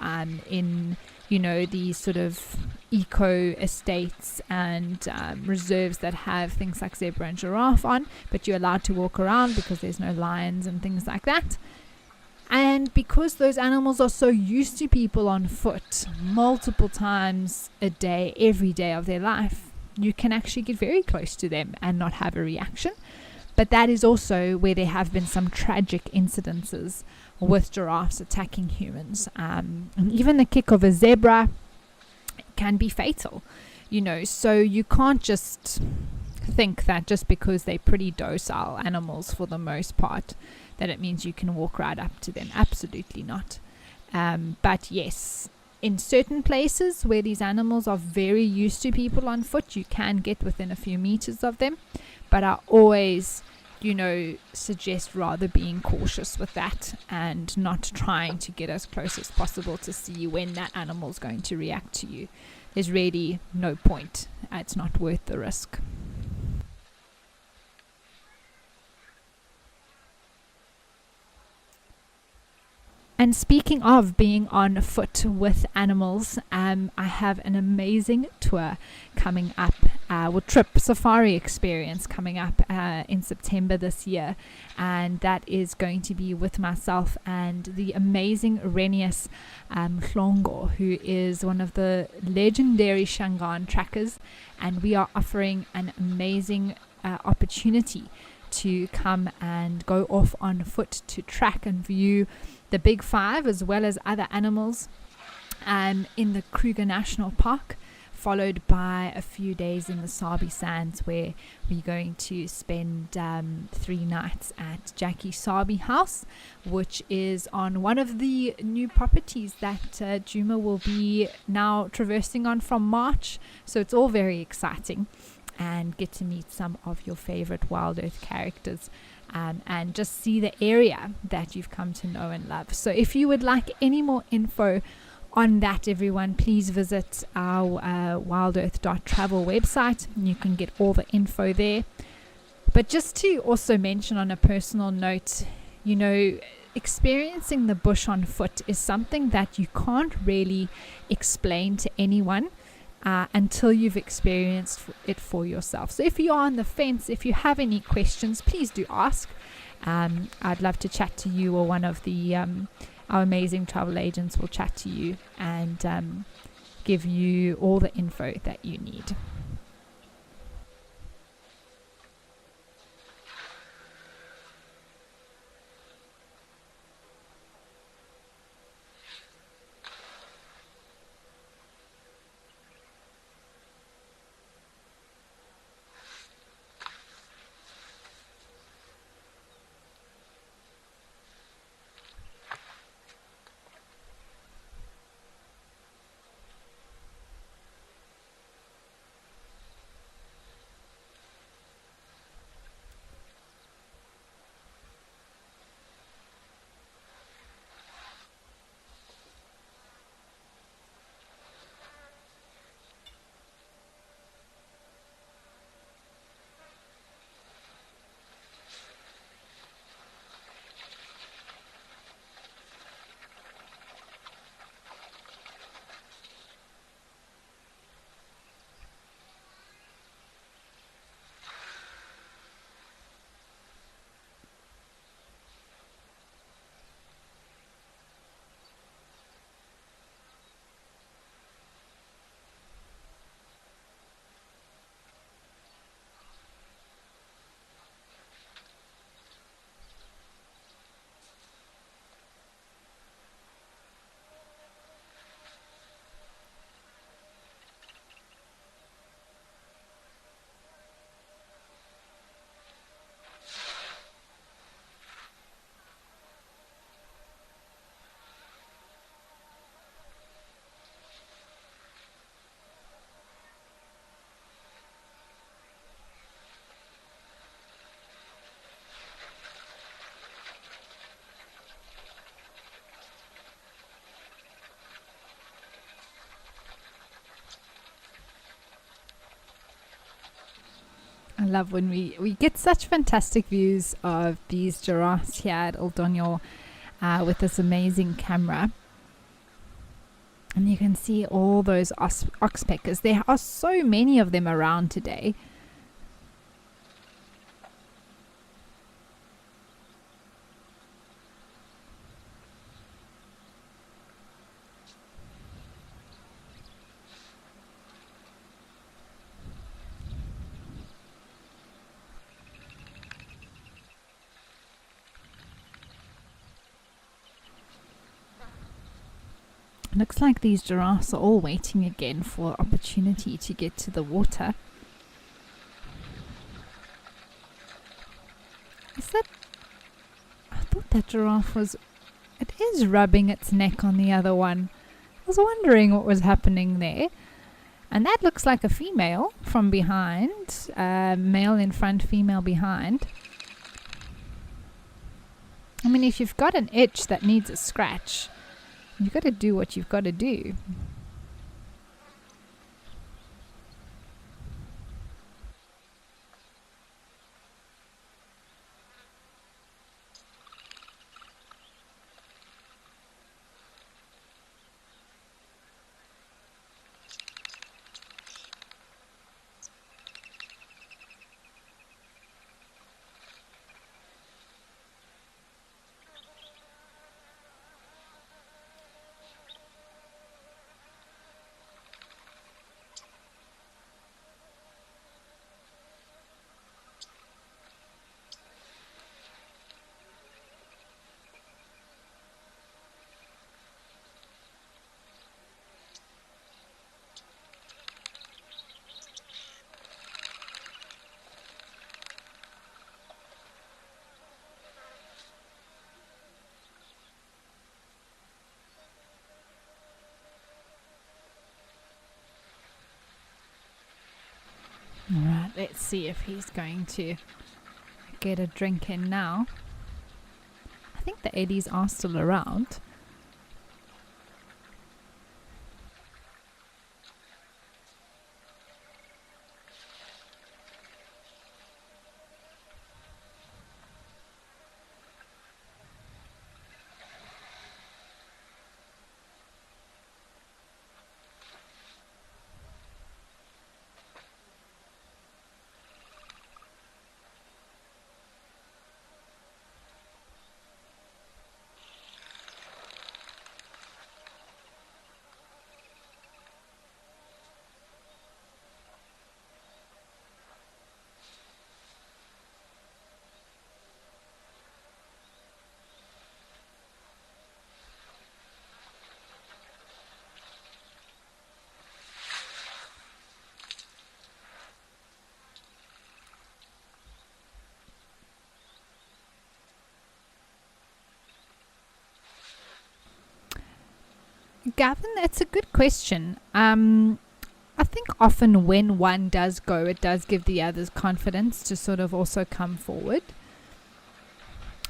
in these sort of eco estates and reserves that have things like zebra and giraffe on, but you're allowed to walk around because there's no lions and things like that. And because those animals are so used to people on foot multiple times a day, every day of their life, you can actually get very close to them and not have a reaction. But that is also where there have been some tragic incidences with giraffes attacking humans. And even the kick of a zebra can be fatal, so you can't just think that just because they're pretty docile animals for the most part, that it means you can walk right up to them. Absolutely not. But yes, in certain places where these animals are very used to people on foot, you can get within a few meters of them. But I always, suggest rather being cautious with that and not trying to get as close as possible to see when that animal's going to react to you. There's really no point. It's not worth the risk. And speaking of being on foot with animals, I have an amazing tour coming up, safari experience coming up in September this year. And that is going to be with myself and the amazing Renius Hlongo, who is one of the legendary Shangaan trackers. And we are offering an amazing opportunity to come and go off on foot to track and view the Big Five as well as other animals in the Kruger National Park, followed by a few days in the Sabi Sands, where we're going to spend 3 nights at Jackie Sabi House, which is on one of the new properties that Juma will be now traversing on from March. So it's all very exciting, and get to meet some of your favorite Wild Earth characters. And just see the area that you've come to know and love. So if you would like any more info on that, everyone, please visit our wildearth.travel website. You can get all the info there. But just to also mention on a personal note, experiencing the bush on foot is something that you can't really explain to anyone until you've experienced it for yourself. So if you are on the fence, if you have any questions, please do ask. I'd love to chat to you, or one of the our amazing travel agents will chat to you and give you all the info that you need. I love when we get such fantastic views of these giraffes here at Oldonyo with this amazing camera. And you can see all those oxpeckers. There are so many of them around today. Looks like these giraffes are all waiting again for opportunity to get to the water. Is that... I thought that giraffe was... It is rubbing its neck on the other one. I was wondering what was happening there. And that looks like a female from behind. Male in front, female behind. I mean, if you've got an itch that needs a scratch, you've got to do what you've got to do. Alright, let's see if he's going to get a drink in now. I think the eddies are still around. Gavin, that's a good question. I think often when one does go, it does give the others confidence to sort of also come forward.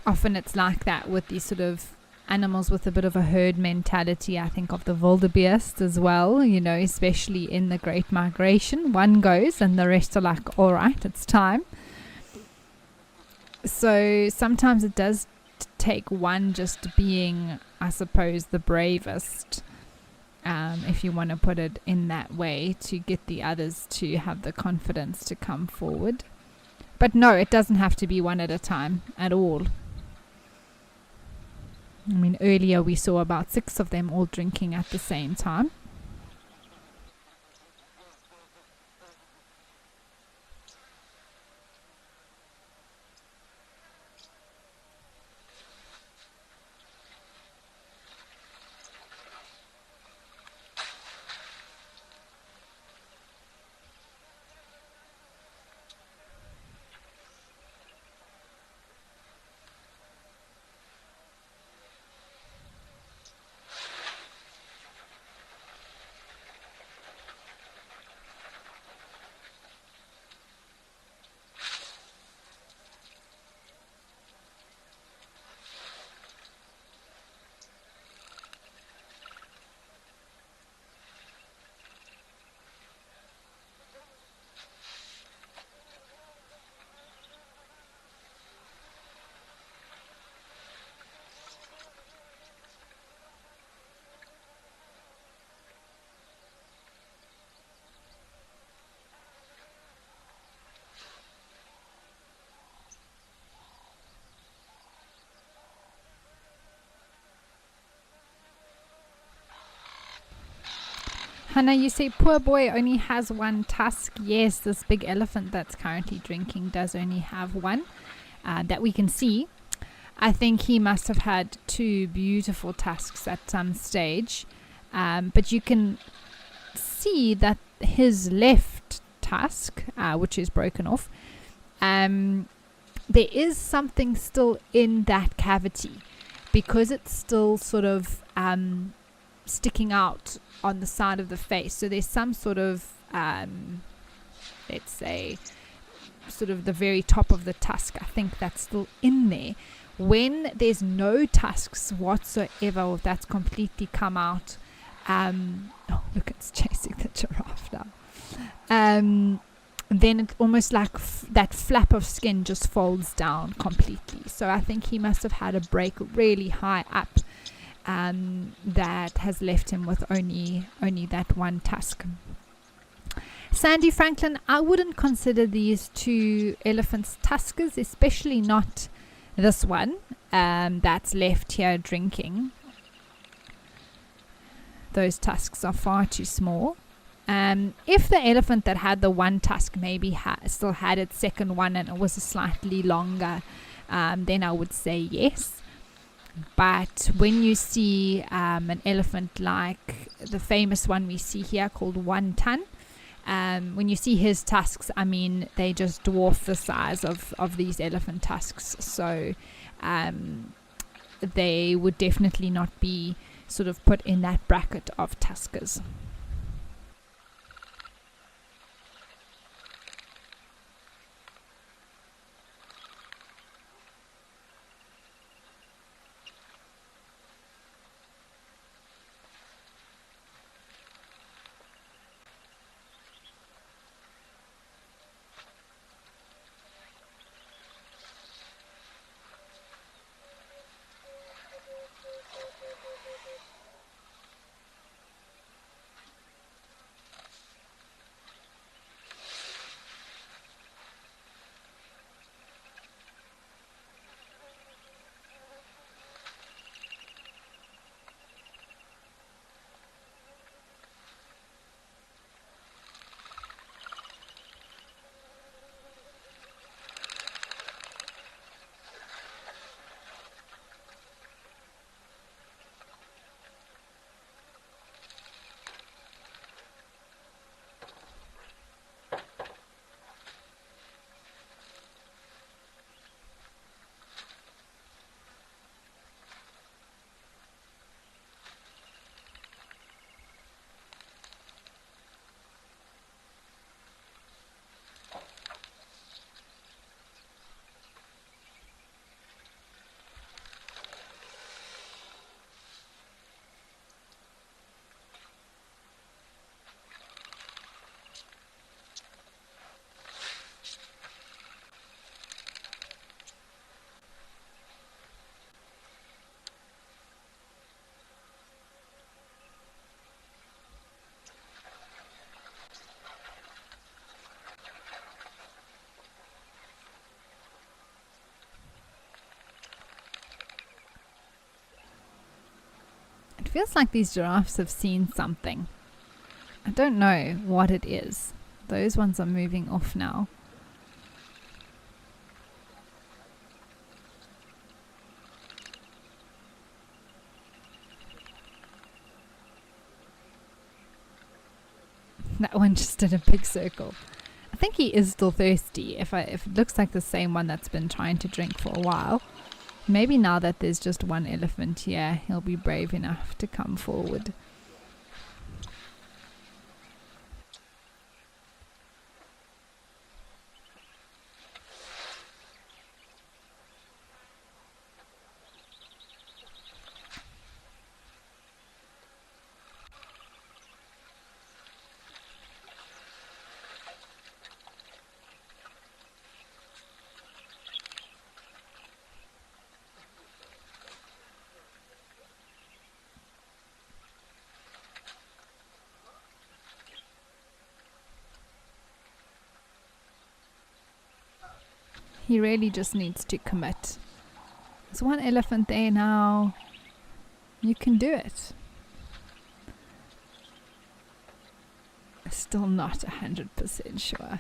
Often it's like that with these sort of animals with a bit of a herd mentality. I think of the wildebeest as well, you know, especially in the Great Migration. One goes and the rest are like, all right, it's time. So sometimes it does take one just being, I suppose, the bravest, if you want to put it in that way, to get the others to have the confidence to come forward. But no, it doesn't have to be one at a time at all. I mean, earlier we saw about 6 of them all drinking at the same time. Hannah, you say poor boy only has one tusk. Yes, this big elephant that's currently drinking does only have one that we can see. I think he must have had 2 beautiful tusks at some stage. But you can see that his left tusk, which is broken off, there is something still in that cavity because it's still sort of sticking out on the side of the face. So there's some sort of, let's say, sort of the very top of the tusk. I think that's still in there. When there's no tusks whatsoever, or if that's completely come out, oh look, it's chasing the giraffe now. Then it's almost like that flap of skin just folds down completely. So I think he must have had a break really high up, that has left him with only that one tusk. Sandy Franklin, I wouldn't consider these two elephants tuskers, especially not this one that's left here drinking. Those tusks are far too small. If the elephant that had the one tusk maybe still had its second one and it was slightly longer, then I would say yes. But when you see an elephant like the famous one we see here called 1 ton, when you see his tusks, I mean, they just dwarf the size of these elephant tusks. So they would definitely not be sort of put in that bracket of tuskers. It feels like these giraffes have seen something. I don't know what it is. Those ones are moving off now. That one just did a big circle. I think he is still thirsty. If it looks like the same one that's been trying to drink for a while. Maybe now that there's just one elephant here, he'll be brave enough to come forward. He really just needs to commit. There's one elephant there now. You can do it. Still not 100% sure.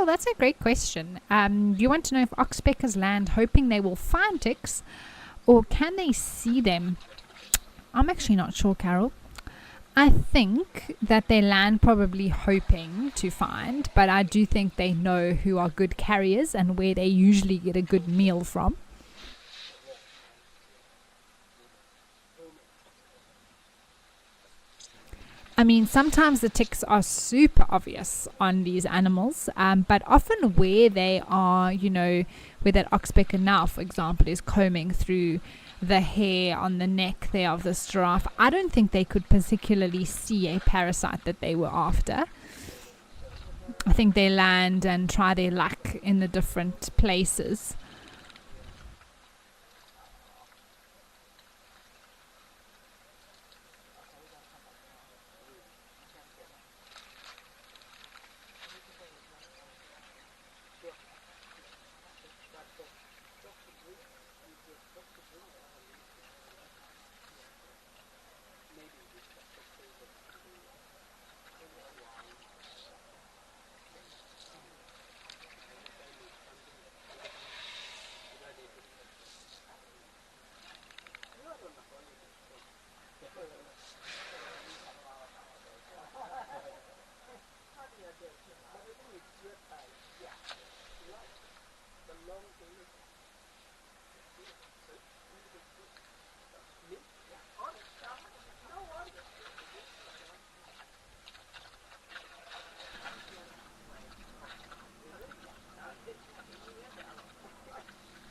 that's a great question. You want to know if oxpeckers land hoping they will find ticks, or can they see them? I'm actually not sure, Carol. I think that they land probably hoping to find, but I do think they know who are good carriers and where they usually get a good meal from. I mean, sometimes the ticks are super obvious on these animals, but often where they are, where that oxpecker now, for example, is combing through the hair on the neck there of this giraffe, I don't think they could particularly see a parasite that they were after. I think they land and try their luck in the different places.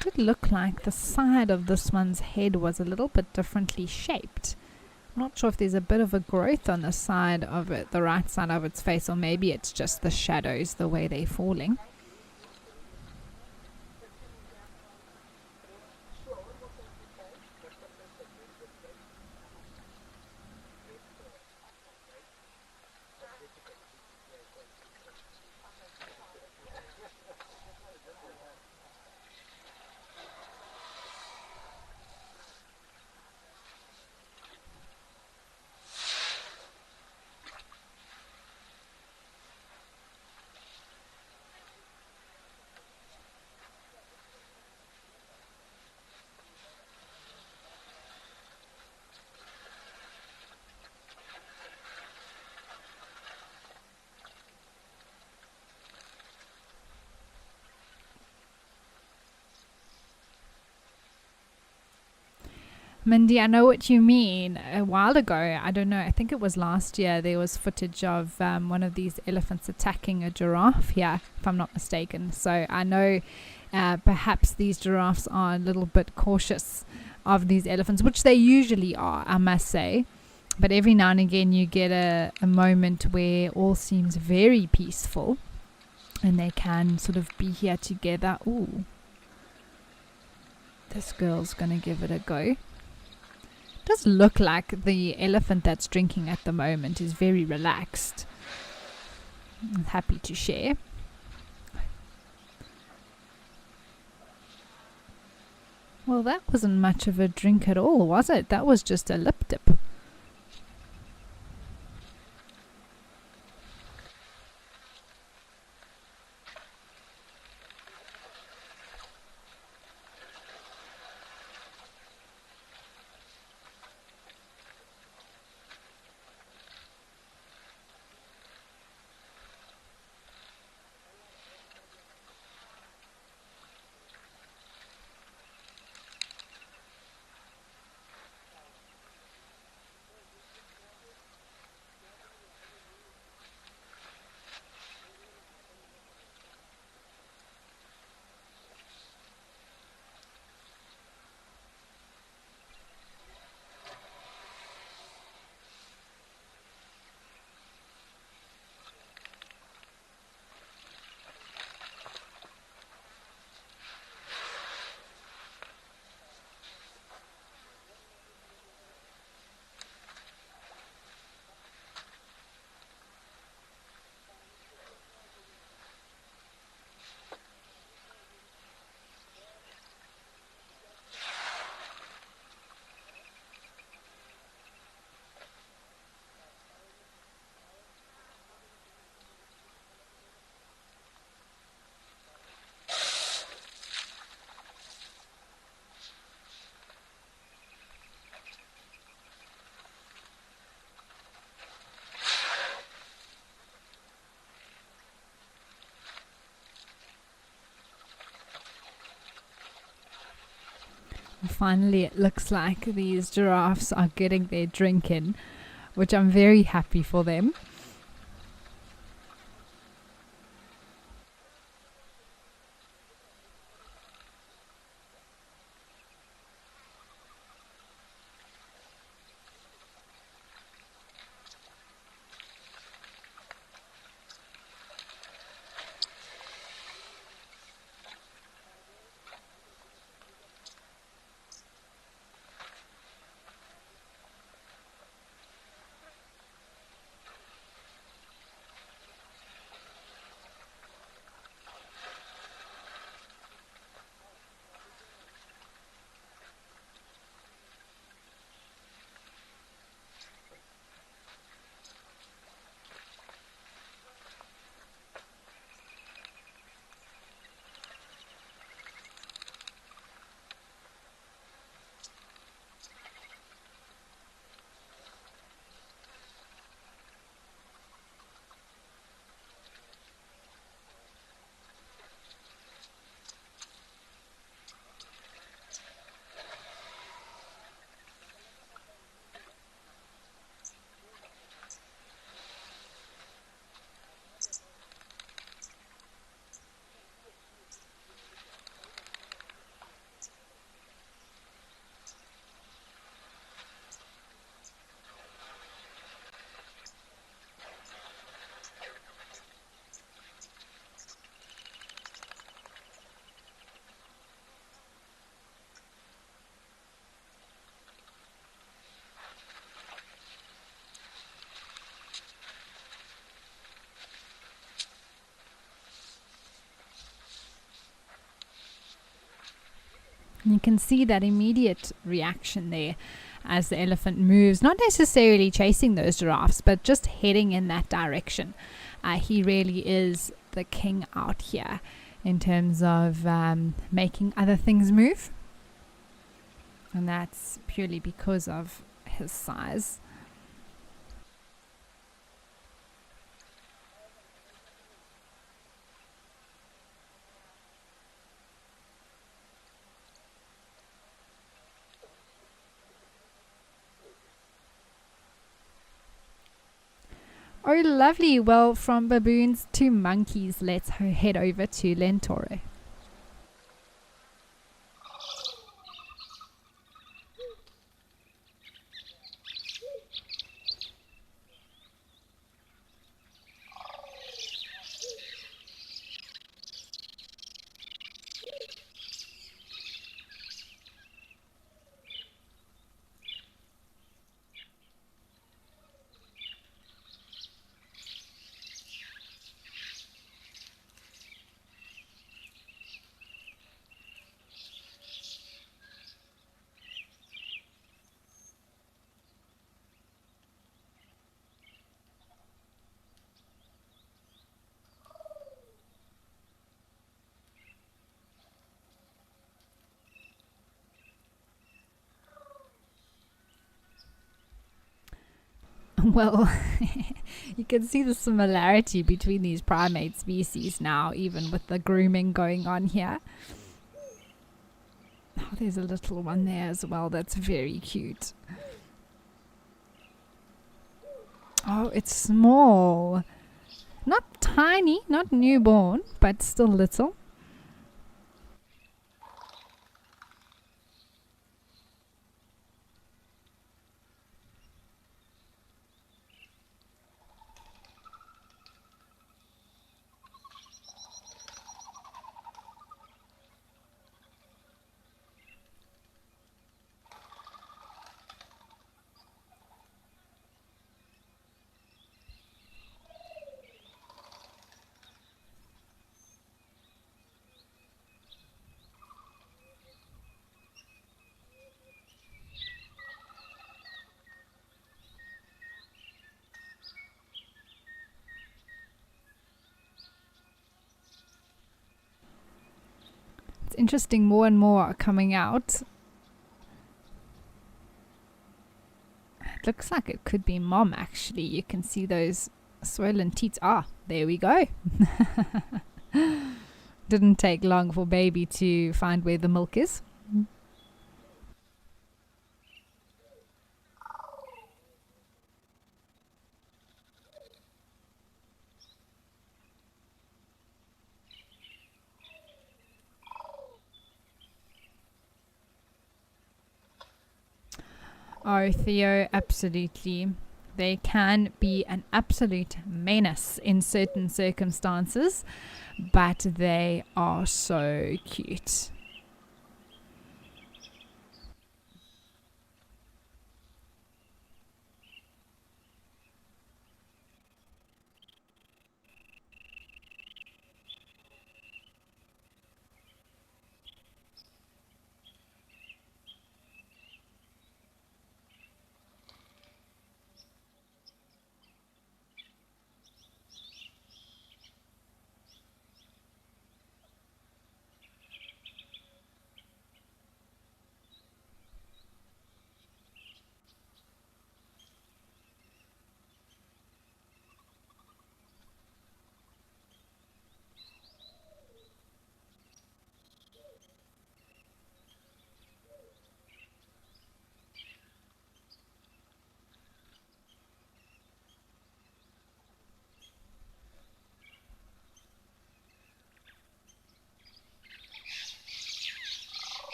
Did look like the side of this one's head was a little bit differently shaped. I'm not sure if there's a bit of a growth on the side of it, the right side of its face, or maybe it's just the shadows, the way they're falling. Mindy, I know what you mean. A while ago, I don't know, I think it was last year, there was footage of one of these elephants attacking a giraffe here, if I'm not mistaken. So I know perhaps these giraffes are a little bit cautious of these elephants, which they usually are, I must say. But every now and again, you get a moment where all seems very peaceful and they can sort of be here together. Ooh, this girl's going to give it a go. Does look like the elephant that's drinking at the moment is very relaxed and happy to share. Well, that wasn't much of a drink at all, was it? That was just a lip dip. Finally, it looks like these giraffes are getting their drink in, which I'm very happy for them. You can see that immediate reaction there as the elephant moves, not necessarily chasing those giraffes, but just heading in that direction. He really is the king out here in terms of making other things move. And that's purely because of his size. Oh, lovely. Well, from baboons to monkeys, let's head over to Lentore. Well, you can see the similarity between these primate species now, even with the grooming going on here. Oh, there's a little one there as well that's very cute. Oh, it's small. Not tiny, not newborn, but still little. It's interesting, more and more are coming out. It looks like it could be mom, actually. You can see those swollen teats. Ah, there we go. Didn't take long for baby to find where the milk is. Oh, Theo, absolutely. They can be an absolute menace in certain circumstances, but they are so cute.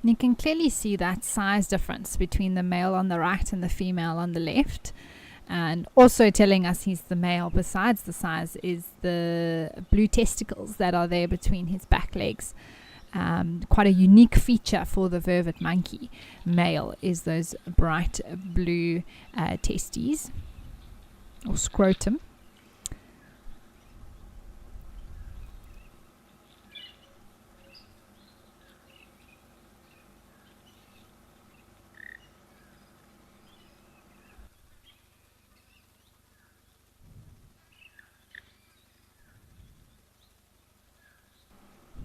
And you can clearly see that size difference between the male on the right and the female on the left. And also telling us he's the male, besides the size, is the blue testicles that are there between his back legs. Quite a unique feature for the vervet monkey male is those bright blue testes or scrotum.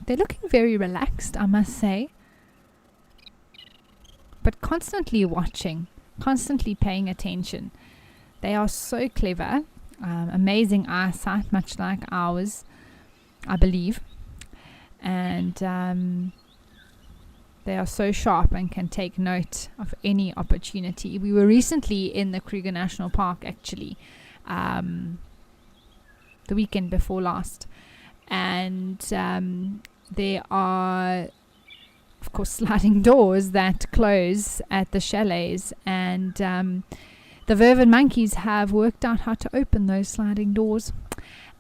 They're looking very relaxed, I must say, but constantly watching, constantly paying attention. They are so clever, amazing eyesight, much like ours, I believe, and they are so sharp and can take note of any opportunity. We were recently in the Kruger National Park, actually, the weekend before last, and there are, of course, sliding doors that close at the chalets, and the vervet monkeys have worked out how to open those sliding doors,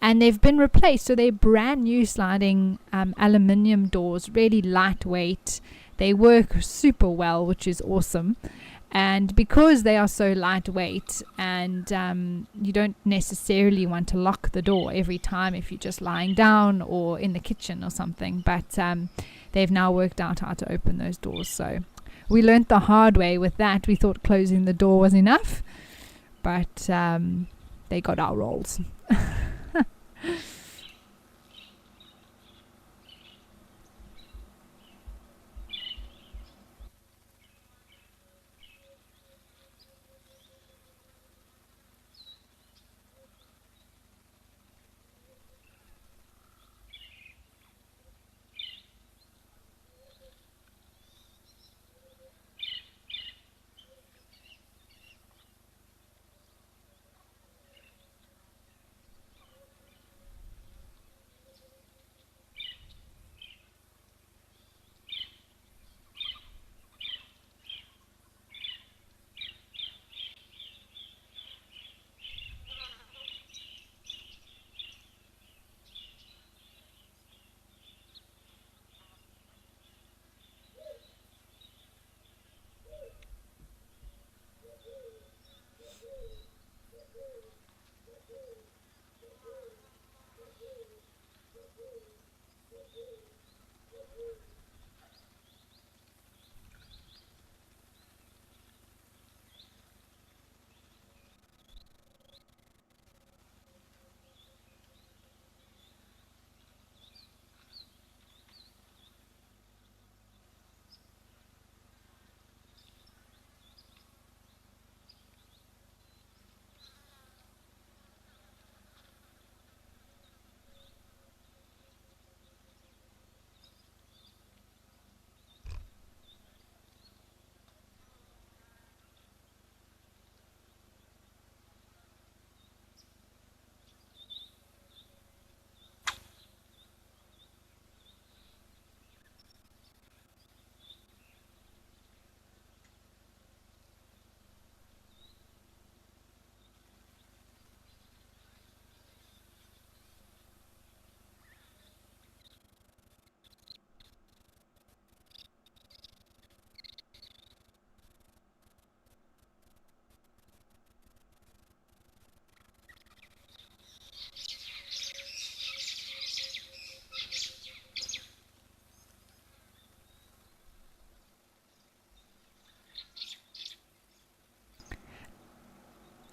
and they've been replaced. So they're brand new sliding aluminium doors, really lightweight. They work super well, which is awesome. And because they are so lightweight, and you don't necessarily want to lock the door every time if you're just lying down or in the kitchen or something, but they've now worked out how to open those doors. So we learned the hard way with that. We thought closing the door was enough, but they got our rolls.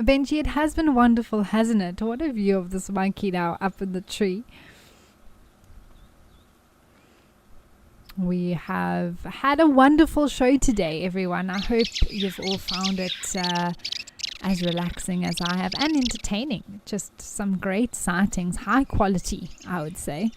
Benji, it has been wonderful, hasn't it? What a view of this monkey now up in the tree. We have had a wonderful show today, everyone. I hope you've all found it as relaxing as I have and entertaining. Just some great sightings, high quality, I would say.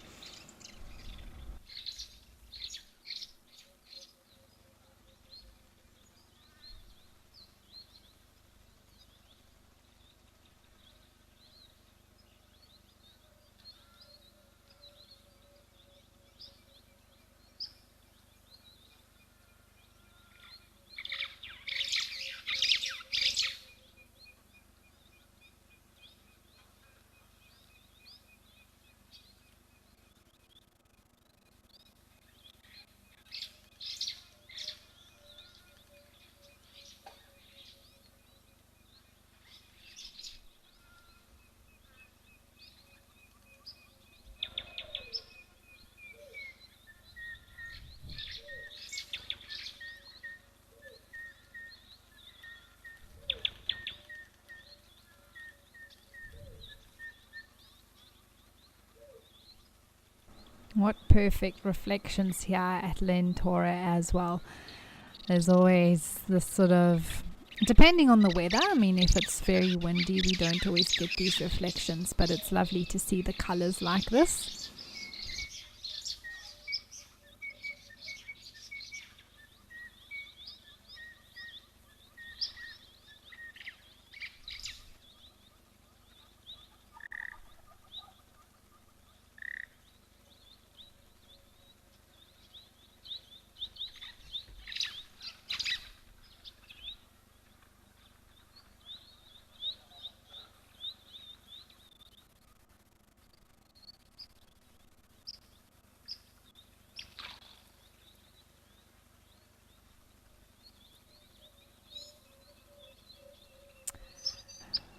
What perfect reflections here at Lentora as well. There's always this sort of, depending on the weather, I mean, if it's very windy, we don't always get these reflections, but it's lovely to see the colors like this.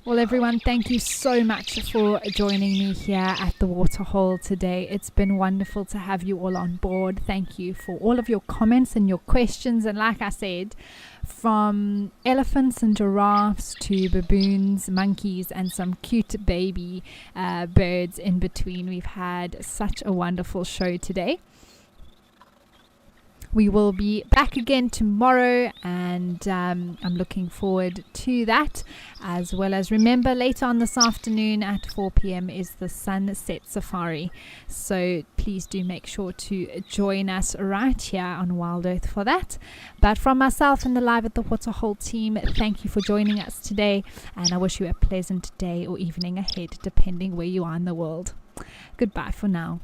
Well, everyone, thank you so much for joining me here at the Waterhole today. It's been wonderful to have you all on board. Thank you for all of your comments and your questions. And like I said, from elephants and giraffes to baboons, monkeys, and some cute baby birds in between, we've had such a wonderful show today. We will be back again tomorrow, and I'm looking forward to that. As well as, remember, later on this afternoon at 4 p.m. is the Sunset Safari. So please do make sure to join us right here on Wild Earth for that. But from myself and the Live at the Waterhole team, thank you for joining us today, and I wish you a pleasant day or evening ahead, depending where you are in the world. Goodbye for now.